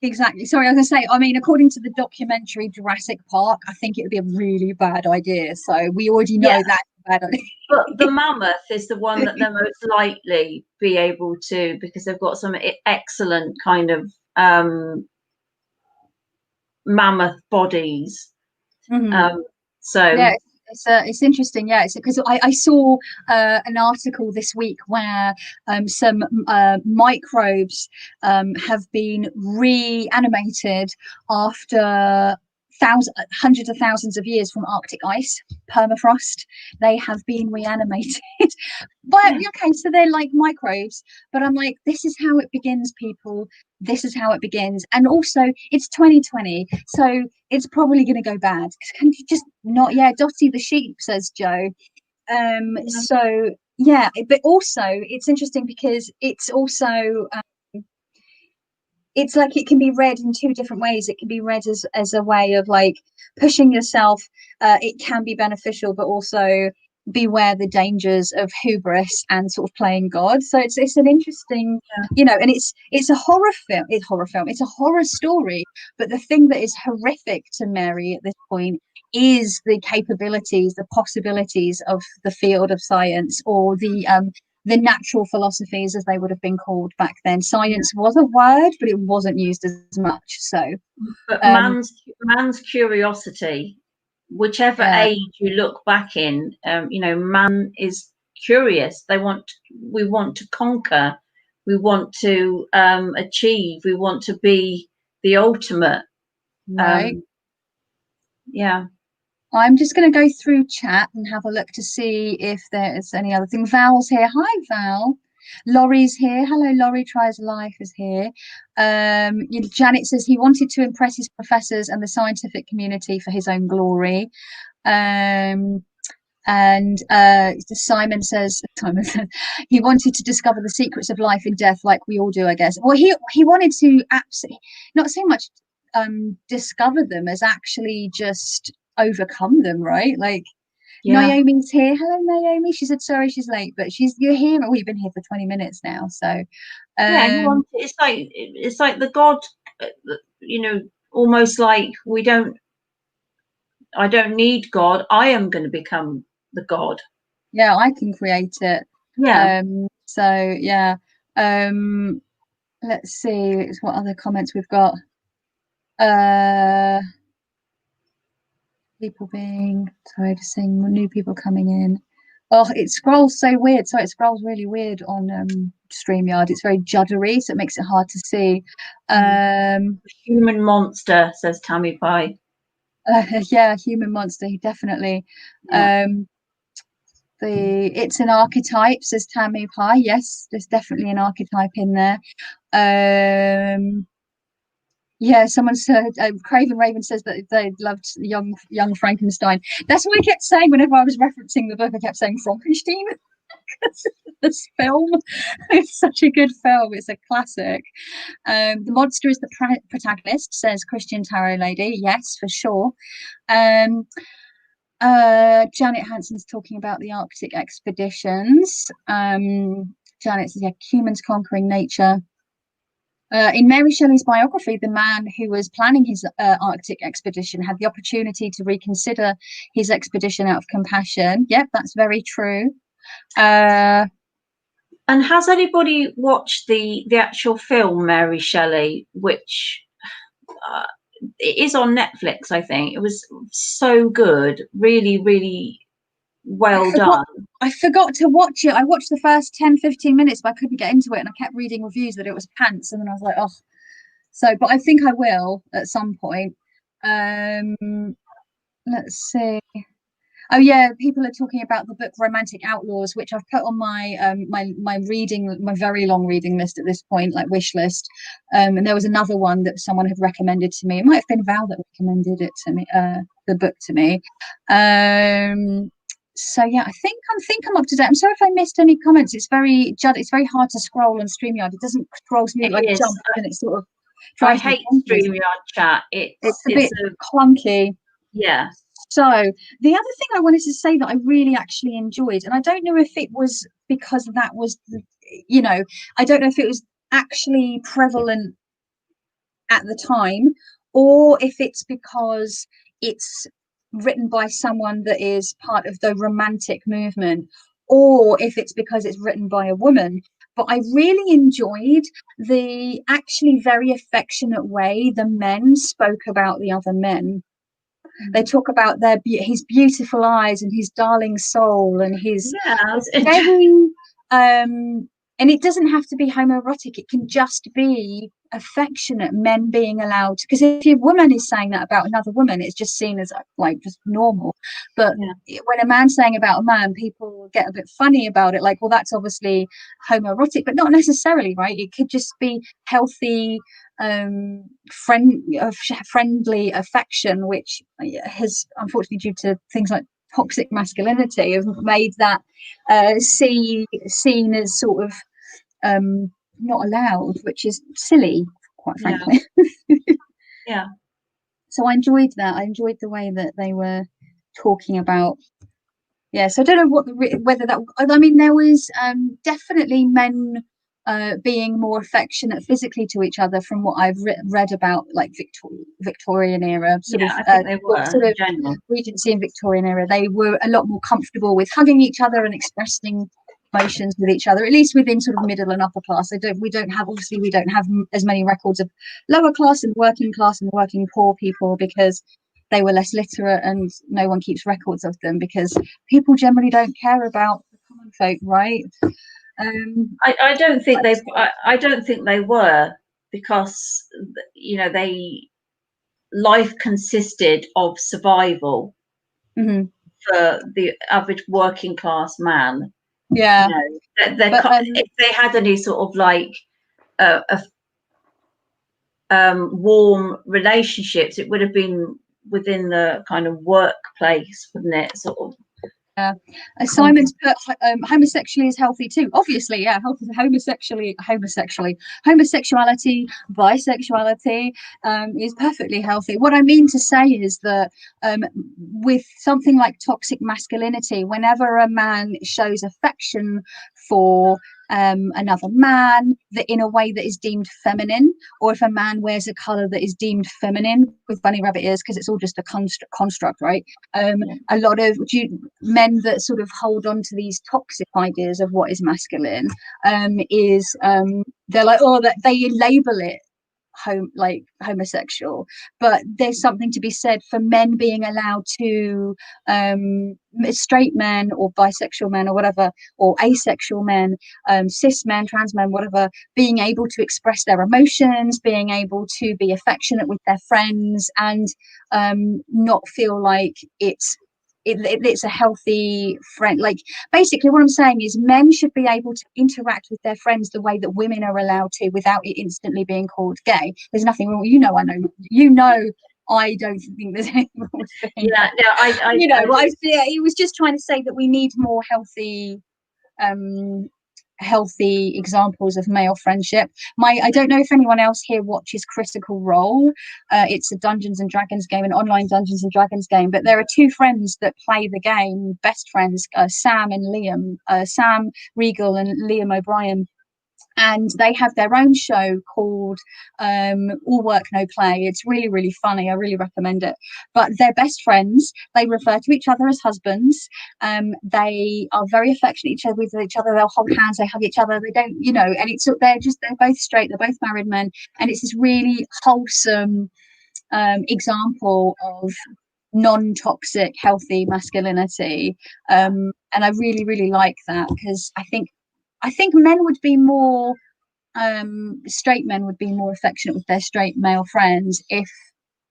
exactly. Sorry, I was going to say, according to the documentary Jurassic Park, I think it would be a really bad idea. So we already know that bad on it. But the mammoth is the one that they're most likely be able to, because they've got some excellent kind of mammoth bodies. So yeah, it's interesting. Yeah, it's because I saw an article this week where some microbes have been reanimated after hundreds of thousands of years from Arctic ice, permafrost. They have been reanimated. But okay, so they're like microbes, but I'm like, this is how it begins, people. This is how it begins. And also, it's 2020, so it's probably going to go bad. Can you just not? Yeah, Dottie the sheep, says Joe. So yeah, but also it's interesting because it's also it's like it can be read in two different ways. It can be read as a way of like pushing yourself. It can be beneficial, but also beware the dangers of hubris and sort of playing God. So it's an interesting, you know, and it's a horror film. It's a horror story. But the thing that is horrific to Mary at this point is the capabilities, the possibilities of the field of science, or the natural philosophies, as they would have been called back then. Science was a word, but it wasn't used as much. So, but man's curiosity, whichever age you look back in, you know, man is curious. We want to conquer, we want to achieve, we want to be the ultimate. Right. Yeah. I'm just going to go through chat and have a look to see if there's any other thing. Val's here. Hi, Val. Laurie's here. Hello, Laurie Tries Life is here. Janet says he wanted to impress his professors and the scientific community for his own glory. And Simon says he wanted to discover the secrets of life and death, like we all do, I guess. Well, he wanted to absolutely not so much discover them as actually just overcome them, right? Like Naomi's here. Hello, Naomi. She said sorry she's late, but you're here. We've been here for 20 minutes now, so it's like the God, you know, almost like I don't need God, I am going to become the God. Yeah, I can create it. So yeah, let's see what other comments we've got. People being just seeing new people coming in. Oh, it scrolls so weird. So it scrolls really weird on StreamYard. It's very juddery, so it makes it hard to see. Human monster, says Tammy Pie. Yeah, human monster, definitely. It's an archetype, says Tammy Pie. Yes, there's definitely an archetype in there. Yeah, someone said Craven Raven says that they loved young Frankenstein. That's what I kept saying whenever I was referencing the book. I kept saying Frankenstein. This film, it's such a good film. It's a classic. The monster is the protagonist, says Christian Tarot Lady. Yes, for sure. Janet Hanson's talking about the Arctic expeditions. Janet says, yeah, humans conquering nature. In Mary Shelley's biography, the man who was planning his Arctic expedition had the opportunity to reconsider his expedition out of compassion. Yep, that's very true. And has anybody watched the actual film Mary Shelley, which it is on Netflix, I think? It was so good, really, really well done. I forgot to watch it. I watched the first 10-15 minutes, but I couldn't get into it, and I kept reading reviews that it was pants, and then I was like, oh. So, but I think I will at some point. Let's see. Oh yeah, people are talking about the book Romantic Outlaws, which I've put on my my very long reading list at this point, like wish list. And there was another one that someone had recommended to me. It might have been Val that recommended it to me, the book to me. So yeah, I think I'm up to date. I'm sorry if I missed any comments. It's very hard to scroll on StreamYard. It doesn't scroll smooth like jump, and it sort of. I hate StreamYard chat. It's a bit clunky. Yeah. So the other thing I wanted to say that I really actually enjoyed, and I don't know if it was because that was, you know, I don't know if it was actually prevalent at the time, or if it's because it's written by someone that is part of the romantic movement, or if it's because it's written by a woman. But I really enjoyed the actually very affectionate way the men spoke about the other men. They talk about his beautiful eyes and his darling soul and his very and it doesn't have to be homoerotic. It can just be affectionate, men being allowed, because if a woman is saying that about another woman, it's just seen as like just normal. But when a man's saying about a man, people get a bit funny about it, like, well, that's obviously homoerotic, but not necessarily, right? It could just be healthy, friendly affection, which has, unfortunately, due to things like toxic masculinity, have made that seen as sort of not allowed, which is silly, quite frankly. So I enjoyed that. I enjoyed the way that they were talking about. So I don't know whether that. I mean, there was definitely men being more affectionate physically to each other, from what I've read about, like Victorian era, sort of Regency and Victorian era. They were a lot more comfortable with hugging each other and expressing emotions with each other, at least within sort of middle and upper class. We don't have as many records of lower class and working poor people, because they were less literate and no one keeps records of them, because people generally don't care about the common folk, right? I don't think I don't think they were, because life consisted of survival for the average working class man. If they had any sort of like warm relationships, it would have been within the kind of workplace, wouldn't it? Sort of. Simon's put homosexuality is healthy too. Obviously, homosexuality, bisexuality is perfectly healthy. What I mean to say is that with something like toxic masculinity, whenever a man shows affection for another man that in a way that is deemed feminine, or if a man wears a color that is deemed feminine with bunny rabbit ears, because it's all just a construct, right? A lot of men that sort of hold on to these toxic ideas of what is masculine they're like, that they label it homosexual, but there's something to be said for men being allowed to straight men or bisexual men or whatever, or asexual men, cis men, trans men, whatever, being able to express their emotions, being able to be affectionate with their friends, and not feel like it's a healthy friend. Like, basically what I'm saying is men should be able to interact with their friends the way that women are allowed to, without it instantly being called gay. There's nothing wrong. I don't think there's anything wrong with being it was just trying to say that we need more healthy examples of male friendship. I don't know if anyone else here watches Critical Role. It's a Dungeons and Dragons game, an online Dungeons and Dragons game, but there are two friends that play the game, best friends, Sam and Liam, Sam Regal and Liam O'Brien, and they have their own show called All Work No Play. It's really, really funny. I really recommend it. But they're best friends. They refer to each other as husbands. They are very affectionate with each other. They'll hold hands, they hug each other. They don't, and they're both straight, they're both married men, and it's this really wholesome example of non-toxic, healthy masculinity. And I really, really like that, because I think men would be more straight men would be more affectionate with their straight male friends if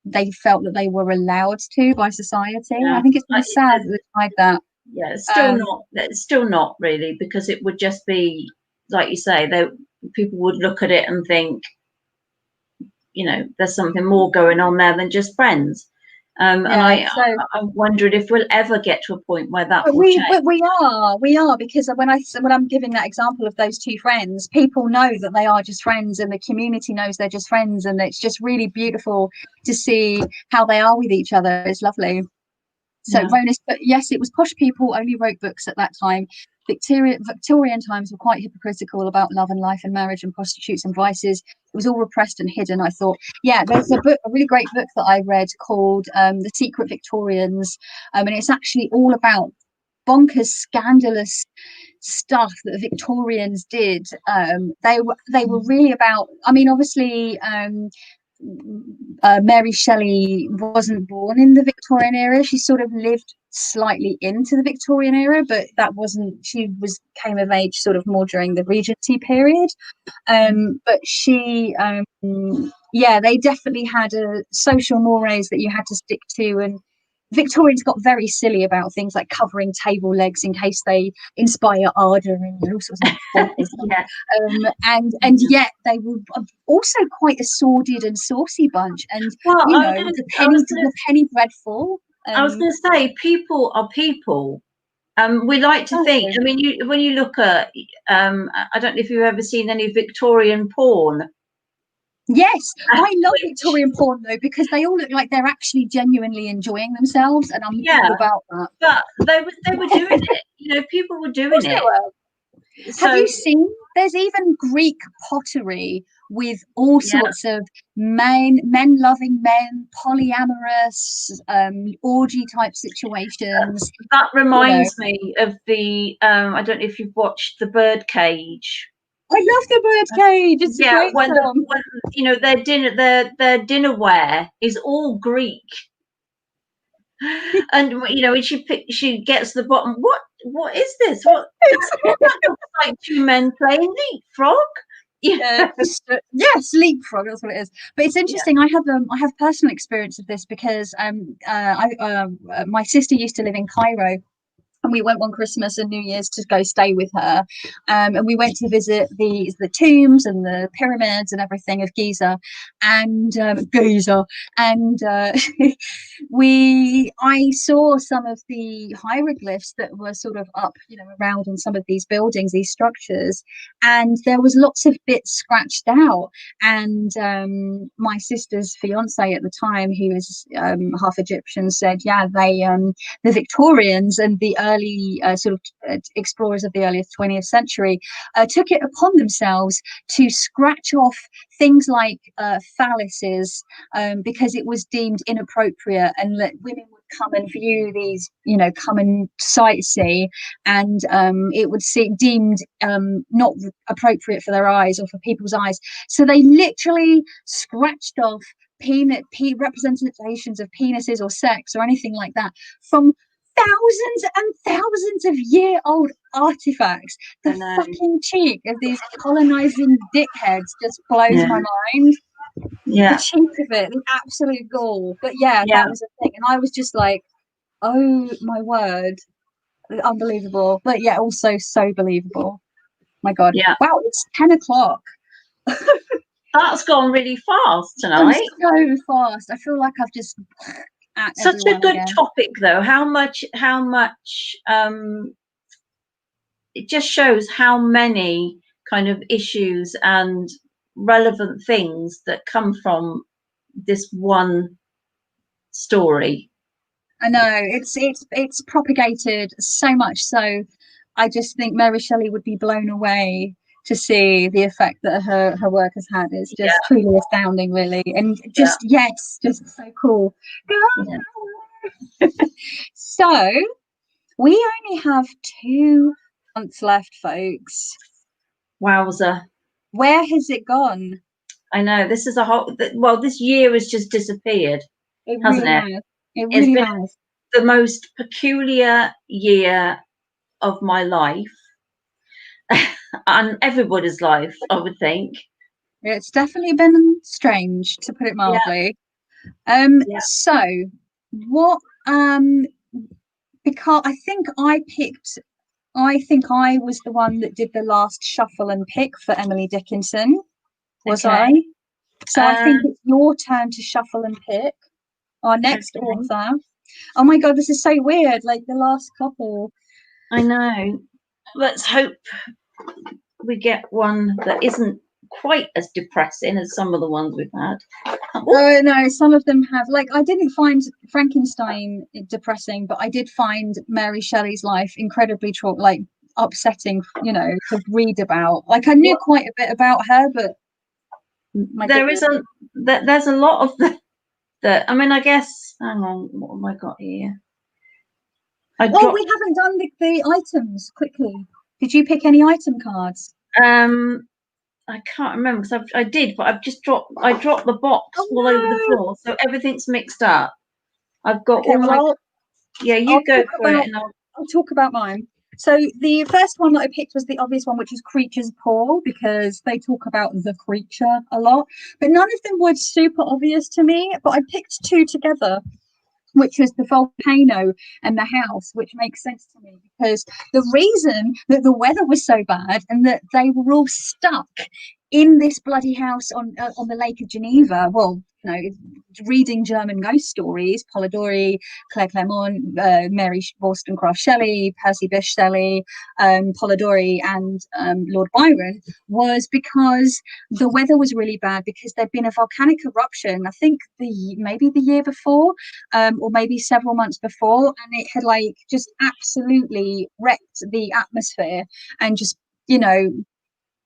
they felt that they were allowed to by society. I think it's really sad that it's like that. It's still not really, because it would just be like you say, people would look at it and think, there's something more going on there than just friends. And I wondered if we'll ever get to a point where that will change. But we are, because when I'm giving that example of those two friends, people know that they are just friends, and the community knows they're just friends, and it's just really beautiful to see how they are with each other. It's lovely. So Ronis, but yes, it was posh people only wrote books at that time. Victorian times were quite hypocritical about love and life and marriage and prostitutes and vices. It was all repressed and hidden. I thought, yeah, there's a really great book that I read called The Secret Victorians, and it's actually all about bonkers, scandalous stuff that the Victorians did. They were really about, I mean, obviously Mary Shelley wasn't born in the Victorian era. She sort of lived slightly into the Victorian era, but she came of age sort of more during the Regency period. But she they definitely had a social mores that you had to stick to, and Victorians got very silly about things like covering table legs in case they inspire ardor and all sorts of and yet they were also quite a sordid and saucy bunch. And the penny dreadful. I was going to say, people are people. We like to think. I mean, when you look at, I don't know if you've ever seen any Victorian porn. Yes, I love Victorian porn though, because they all look like they're actually genuinely enjoying themselves, and I'm all about that. But they were doing it. People were doing it. Have you seen? There's even Greek pottery with all sorts of men loving men, polyamorous, orgy type situations. That reminds me of the I don't know if you've watched The Birdcage. I love The Birdcage. It's a great film. When their dinnerware is all Greek. And when she gets the bottom, what is this? What like two men playing leapfrog? Yes, leapfrog, that's what it is. But it's interesting. I have personal experience of this because my sister used to live in Cairo. And we went one Christmas and New Year's to go stay with her, and we went to visit the tombs and the pyramids and everything of Giza, and I saw some of the hieroglyphs that were sort of up, around on some of these buildings, these structures, and there was lots of bits scratched out. And my sister's fiance at the time, who was half Egyptian, said, the Victorians and the early explorers of the early 20th century took it upon themselves to scratch off things like phalluses because it was deemed inappropriate, and that women would come and view these, come and sightsee, and it would seem deemed not appropriate for their eyes or for people's eyes. So they literally scratched off representations of penises or sex or anything like that from thousands and thousands of year-old artifacts. The fucking cheek of these colonizing dickheads just blows my mind. The cheek of it, the absolute gall. But that was a thing, and I was just like, oh my word, unbelievable. But also so believable. My God. Wow, it's 10 o'clock. That's gone really fast tonight. So fast. I feel like I've just such a good topic though. How much it just shows how many kind of issues and relevant things that come from this one story. I know, it's propagated so much, so I just think Mary Shelley would be blown away to see the effect that her work has had. It's just truly astounding, really, and just just so cool. So we only have 2 months left, folks. Wowza. Where has it gone? I know, this is this year has just disappeared, hasn't it? It really has. The most peculiar year of my life. And everybody's life, I would think. It's definitely been strange, to put it mildly. So what because I think I was the one that did the last shuffle and pick for Emily Dickinson, was I? So I think it's your turn to shuffle and pick our next author. Oh my God, this is so weird, like the last couple. I know. Let's hope we get one that isn't quite as depressing as some of the ones we've had. Oh no, some of them have, like, I didn't find Frankenstein depressing, but I did find Mary Shelley's life incredibly upsetting, you know, to read about. Like, I knew quite a bit about her, but there's a lot of the I mean, I guess, hang on, what have I got here? We haven't done the items quickly. Did you pick any item cards? I can't remember, because I did, but I dropped the box all over the floor, so everything's mixed up. I've got you go for it, and I'll talk about mine. So the first one that I picked was the obvious one, which is Creature's Paw, because they talk about the creature a lot, but none of them were super obvious to me. But I picked two together, which was the volcano and the house, which makes sense to me because the reason that the weather was so bad and that they were all stuck in this bloody house on the Lake of Geneva, well, you know, reading German ghost stories, Polidori, Claire Clairmont, Mary Wollstonecraft Shelley, Percy Bysshe Shelley, Polidori, and Lord Byron, was because the weather was really bad because there'd been a volcanic eruption, I think maybe the year before, or maybe several months before, and it had like just absolutely wrecked the atmosphere and just, you know,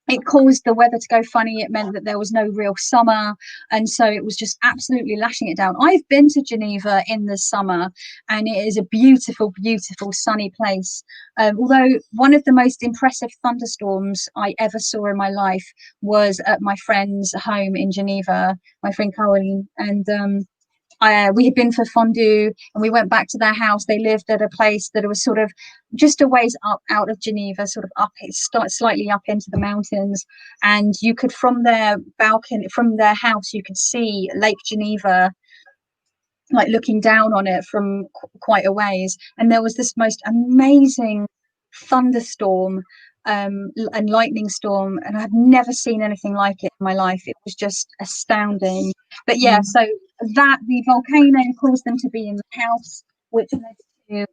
it caused the weather to go funny. It meant that there was no real summer, and so it was just absolutely lashing it down. I've been to Geneva in the summer, and it is a beautiful, beautiful sunny place. Although one of the most impressive thunderstorms I ever saw in my life was at my friend's home in Geneva, my friend Caroline, and we had been for fondue, and we went back to their house. They lived at a place that was sort of just a ways up out of Geneva, sort of up, slightly up into the mountains, and you could, from their balcony, from their house, you could see Lake Geneva, like looking down on it from quite a ways. And there was this most amazing thunderstorm and lightning storm, and I've never seen anything like it in my life. It was just astounding. But yeah, so that the volcano caused them to be in the house, which led to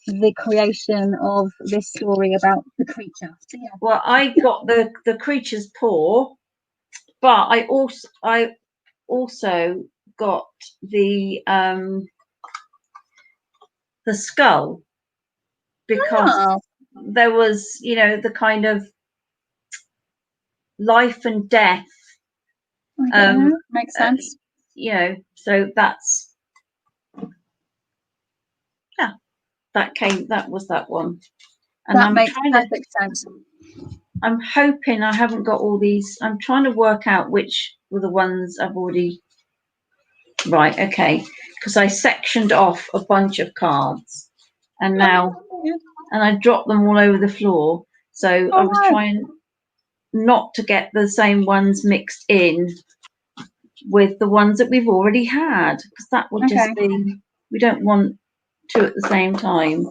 the creation of this story about the creature. So, yeah. Well, I got the Creature's Paw, but I also got the skull, because there was, you know, the kind of life and death. Makes sense. You know, so that's that was that one. And that makes perfect sense. I'm hoping I haven't got all these. I'm trying to work out which were the ones I've already. Right, okay, because I sectioned off a bunch of cards, and now, and I dropped them all over the floor. So I was trying not to get the same ones mixed in with the ones that we've already had, because that would just be, we don't want two at the same time.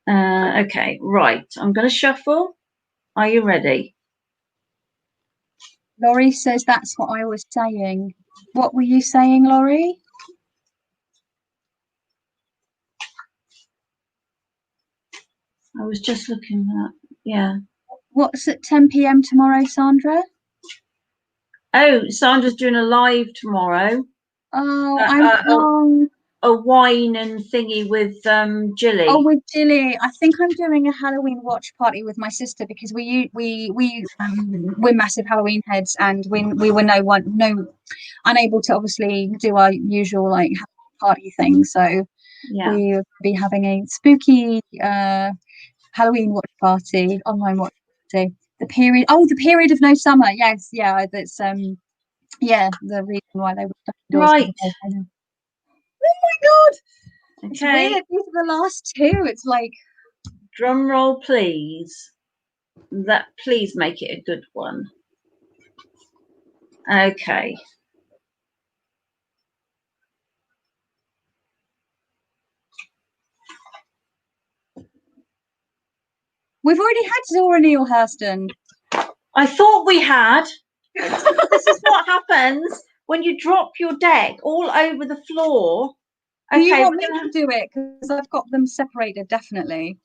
Okay, right, I'm going to shuffle. Are you ready? Laurie says that's what I was saying. What were you saying, Laurie? I was just looking at, yeah. What's at 10 p.m. tomorrow, Sandra? Oh, Sandra's doing a live tomorrow. Oh, I'm wrong. A wine and thingy with Jilly. Oh, with Jilly. I think I'm doing a Halloween watch party with my sister, because we're massive Halloween heads, and we were unable to obviously do our usual like party thing. So we will be having a spooky Halloween watch party, online watch party. The period of no summer. Yes, yeah, that's the reason why they were stuck indoors. Right. Oh my god. Okay. It's weird. These are the last two. It's like, drum roll, please. Please make it a good one. Okay. We've already had Zora Neale Hurston. I thought we had. This is what happens when you drop your deck all over the floor. Okay, do you want me to do it? Because I've got them separated, definitely.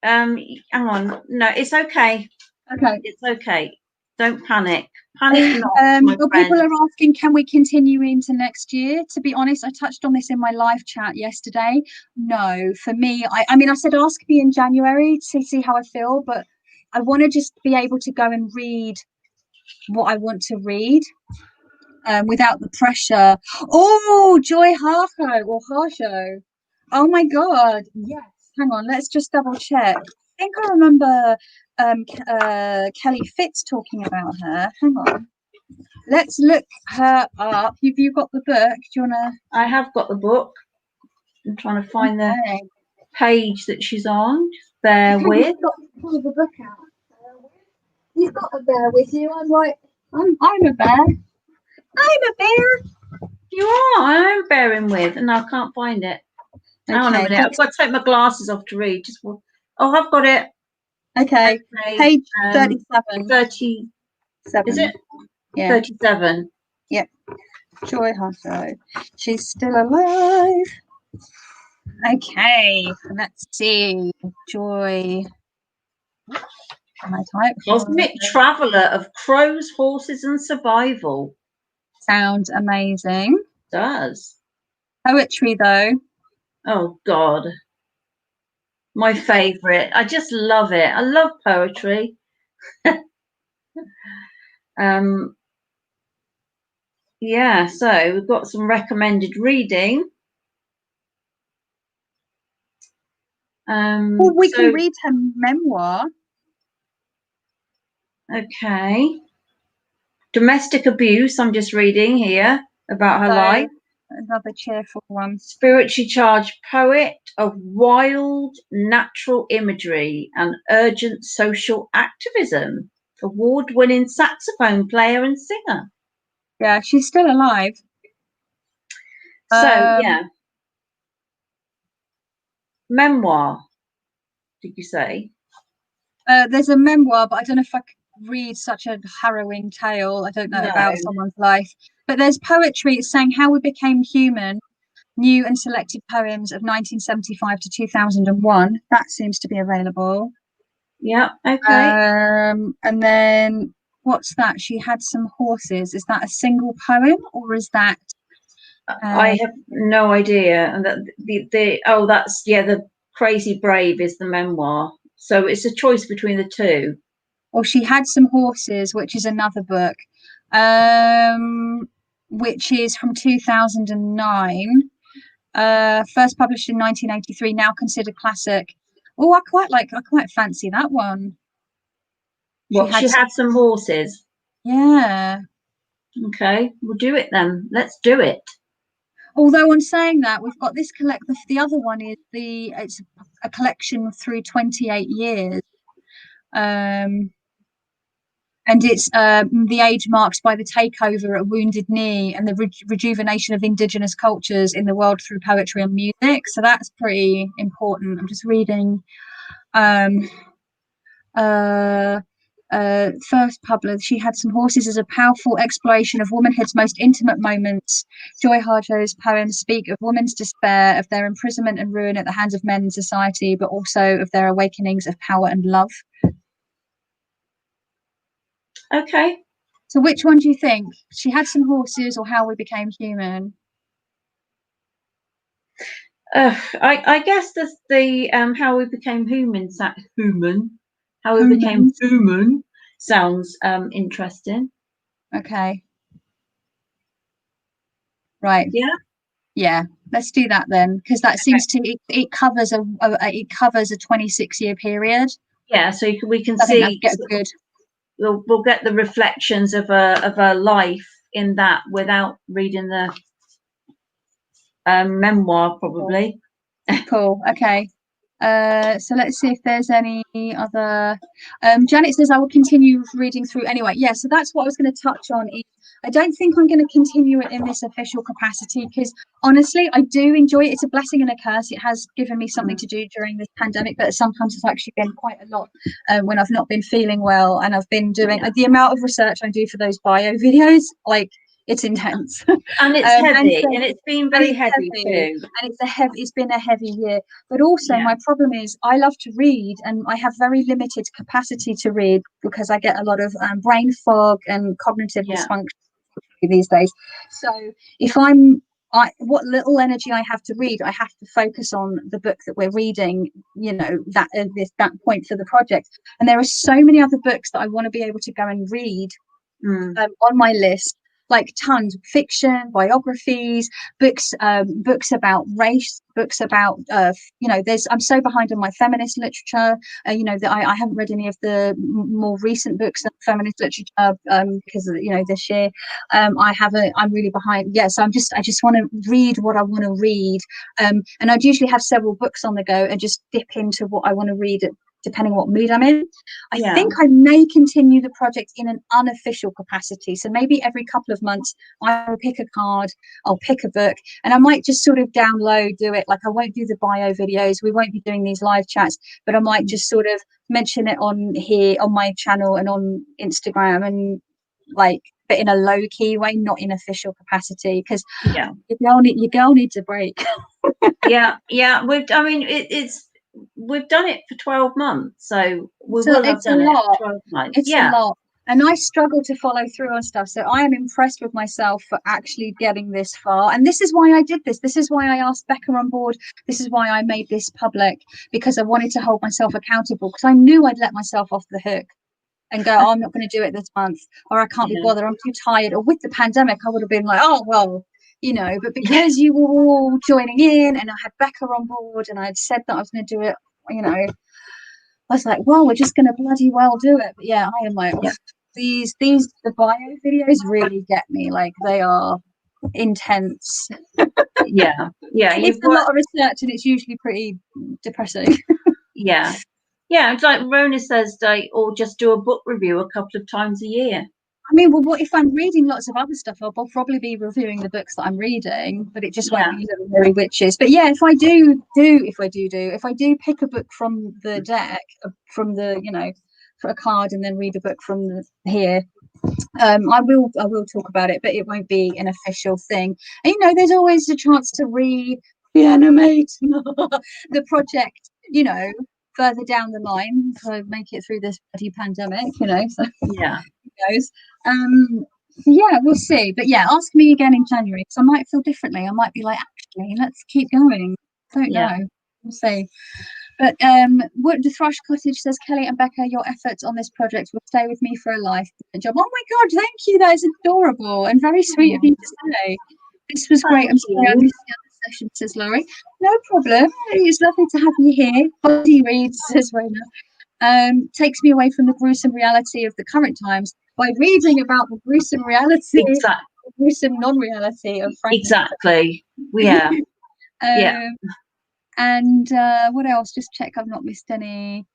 Hang on. No, it's okay. Okay. It's okay. Don't panic. Panic not, my well, friend. people are asking, can we continue into next year? To be honest, I touched on this in my live chat yesterday. No, for me, I mean, I said ask me in January to see how I feel, but I want to just be able to go and read what I want to read without the pressure. Oh, Joy Harko or Harsho. Oh my God. Yes. Hang on. Let's just double check. I think I remember Kelly Fitz talking about her. Hang on. Let's look her up. Have you got the book? Do you want to? I have got the book. I'm trying to find the page that she's on. Just bear with. You've got to pull the book out. You've got to bear with you. I'm like, I'm a bear. I'm a bear. You are. I'm bearing with, and I can't find it. Hang on a minute. I've got to take my glasses off to read. Oh, I've got it. Okay. Page 37. 37. Is it? Yeah. 37. Yep. Joy Harto. She's still alive. Okay. Let's see. Joy. Can I type? Cosmic Traveller of Crows, Horses and Survival. Sounds amazing. Does. Poetry though. Oh God. My favourite. I just love it. I love poetry. Yeah, so we've got some recommended reading. Well, we can read her memoir. Okay. Domestic abuse, I'm just reading here about her life. Another cheerful one. Spiritually charged poet of wild natural imagery and urgent social activism. Award-winning saxophone player and singer. Yeah, she's still alive. So, yeah. Memoir, did you say? There's a memoir, but I don't know if I could read such a harrowing tale. I don't know about someone's life. But there's poetry. It's saying How We Became Human, new and selected poems of 1975 to 2001. That seems to be available. Yeah, okay. And then what's that? She Had Some Horses. Is that a single poem or is that? I have no idea. And that that's the Crazy Brave is the memoir. So it's a choice between the two. Or She Had Some Horses, which is another book, which is from 2009. First published in 1983, now considered classic. Oh, I quite fancy that one. She had some horses. Yeah. Okay, we'll do it then. Let's do it. Although on saying that, we've got this the other one is it's a collection through 28 years. And it's the age marked by the takeover at Wounded Knee and the rejuvenation of indigenous cultures in the world through poetry and music. So that's pretty important. I'm just reading first published. She Had Some Horses as a powerful exploration of womanhood's most intimate moments. Joy Harjo's poems speak of women's despair, of their imprisonment and ruin at the hands of men in society, but also of their awakenings of power and love. Okay. So which one do you think? She Had Some Horses or How We Became Human? I guess that's the How We Became Human. How We Became Human sounds interesting. Okay. Right. Yeah. Yeah. Let's do that then, because that seems to it covers a 26-year period. Yeah. So we can see. Good. We'll get the reflections of a life in that without reading the memoir, probably. Cool. Okay. So let's see if there's any other. Janet says I will continue reading through anyway. Yeah, so that's what I was going to touch on. I don't think I'm going to continue it in this official capacity because honestly, I do enjoy it. It's a blessing and a curse. It has given me something to do during this pandemic, but sometimes it's actually been quite a lot when I've not been feeling well and I've been doing the amount of research I do for those bio videos. Like It's intense. And it's heavy, and it's been very heavy too. And it's been a heavy year. But also my problem is I love to read, and I have very limited capacity to read because I get a lot of brain fog and cognitive dysfunction these days. So if what little energy I have to read, I have to focus on the book that we're reading, you know, that point for the project. And there are so many other books that I want to be able to go and read on my list, like tons of fiction, biographies, books about race, books about you know, I'm so behind on my feminist literature, you know, that I haven't read any of the more recent books of feminist literature because you know, this year I'm really behind. So I just want to read what I want to read, and I'd usually have several books on the go and just dip into what I want to read depending on what mood I'm in. I think I may continue the project in an unofficial capacity. So maybe every couple of months I'll pick a card, I'll pick a book, and I might just sort of do it. Like I won't do the bio videos, we won't be doing these live chats, but I might just sort of mention it on here, on my channel and on Instagram, and like, but in a low key way, not in official capacity, because your girl needs a break. We've done it for 12 months, so it's a lot. 12 months. It's a lot, and I struggle to follow through on stuff. So I am impressed with myself for actually getting this far, and this is why I did this. This is why I asked Becca on board. This is why I made this public, because I wanted to hold myself accountable, because I knew I'd let myself off the hook and go, I'm not going to do it this month, or I can't be bothered, I'm too tired. Or with the pandemic, I would have been like, oh well, you know, but because you were all joining in and I had Becca on board and I'd said that I was going to do it, you know, I was like, well, we're just going to bloody well do it. But I am like, the bio videos really get me. Like, they are intense. It's a lot of research and it's usually pretty depressing. It's like Rona says, or just do a book review a couple of times a year. I mean, well, what if I'm reading lots of other stuff? I'll probably be reviewing the books that I'm reading, but it just won't be Little Mary Witches. But if I do pick a book from the deck, from the, you know, for a card, and then read a book from here, I will talk about it, but it won't be an official thing. And, you know, there's always a chance to reanimate the project, you know, further down the line, so make it through this bloody pandemic, you know. So who knows? We'll see. But ask me again in January, because I might feel differently. I might be like, actually, let's keep going. Don't know. We'll see. But what the Thrush Cottage says, Kelly and Becca, your efforts on this project will stay with me for a life. Good job. Oh my God, thank you. That is adorable and very sweet of you to say. This was great. I'm sorry I missed the other session, says Laurie. No problem. It's lovely to have you here. Body reads, says Rona. Takes me away from the gruesome reality of the current times by reading about the gruesome reality, the gruesome non-reality of Frankenstein. Exactly. And what else? Just check I've not missed any.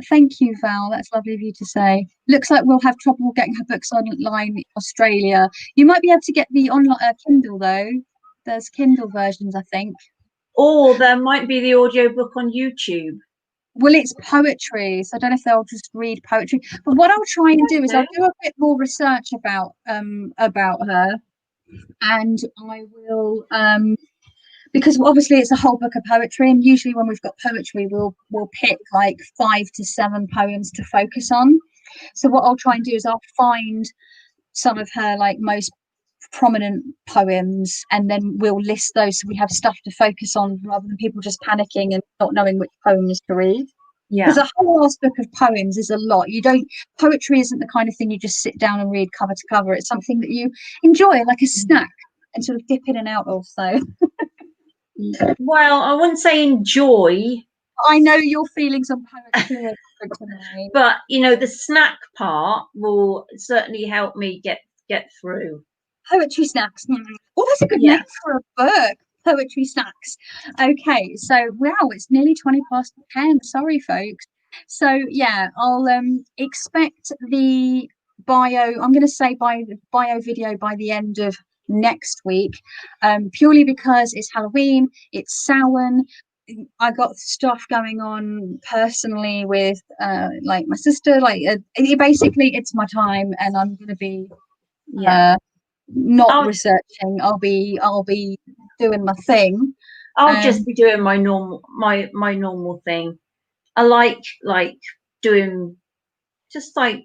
Thank you, Val. That's lovely of you to say. Looks like we'll have trouble getting her books online in Australia. You might be able to get the online Kindle though. There's Kindle versions, I think. Or there might be the audiobook on YouTube. Well, it's poetry, so I don't know if they'll just read poetry. But what I'll try and do is I'll do a bit more research about her, and I will because obviously it's a whole book of poetry, and usually when we've got poetry, we'll pick like 5 to 7 poems to focus on. So what I'll try and do is I'll find some of her like most prominent poems, and then we'll list those so we have stuff to focus on rather than people just panicking and not knowing which poems to read. Because a whole last book of poems is a lot. Poetry isn't the kind of thing you just sit down and read cover to cover. It's something that you enjoy like a snack and sort of dip in and out of. So well, I wouldn't say enjoy. I know your feelings on poetry, but you know, the snack part will certainly help me get through. Poetry snacks. Oh, that's a good name for a book. Poetry snacks. Okay, so wow, it's nearly 10:20. Sorry, folks. So I'll expect the bio. I'm going to say by the bio video by the end of next week, purely because it's Halloween, it's Samhain. I got stuff going on personally with like my sister. Like basically, it's my time, and I'm going to be not researching. I'll be doing my thing. I'll just be doing my normal thing. I like doing just like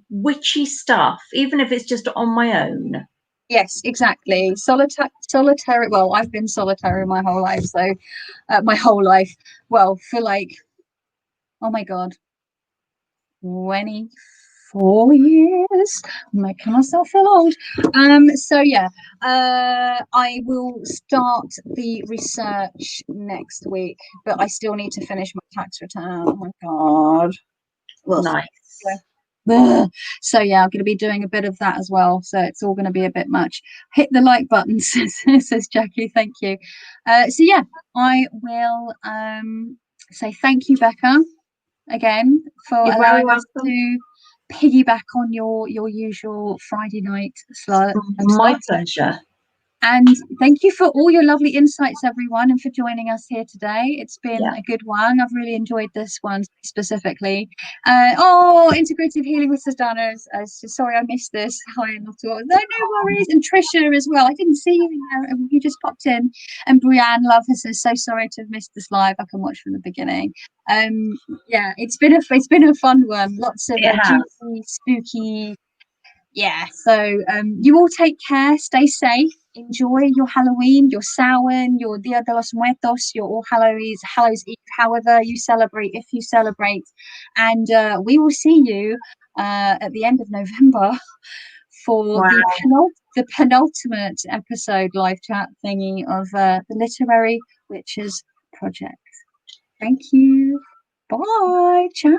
witchy stuff, even if it's just on my own. Yes, exactly. Solitary. Well, I've been solitary my whole life. So, well, for like, oh my God, 24 years. I'm making myself feel old. So yeah, I will start the research next week, but I still need to finish my tax return. Oh my God. Well, nice. So yeah, I'm going to be doing a bit of that as well. So it's all going to be a bit much. Hit the like button, says Jackie. Thank you. So yeah, I will say thank you, Becca, again for allowing us to piggyback on your usual Friday night slot. My pleasure. And thank you for all your lovely insights, everyone, and for joining us here today. It's been a good one. I've really enjoyed this one specifically. Integrative healing with Susanna. Sorry, I missed this. Hi, no worries. And Trisha as well. I didn't see you there. You just popped in. And Brianne, love her, says so sorry to have missed this live. I can watch from the beginning. It's been a fun one. Lots of juicy, spooky. Yeah. So you all take care. Stay safe. Enjoy your Halloween, your Samhain, your Dia de los Muertos, your All Hallows Eve, however you celebrate, if you celebrate. And we will see you at the end of November for the penultimate episode live chat thingy of the Literary Witches Project. Thank you. Bye. Ciao.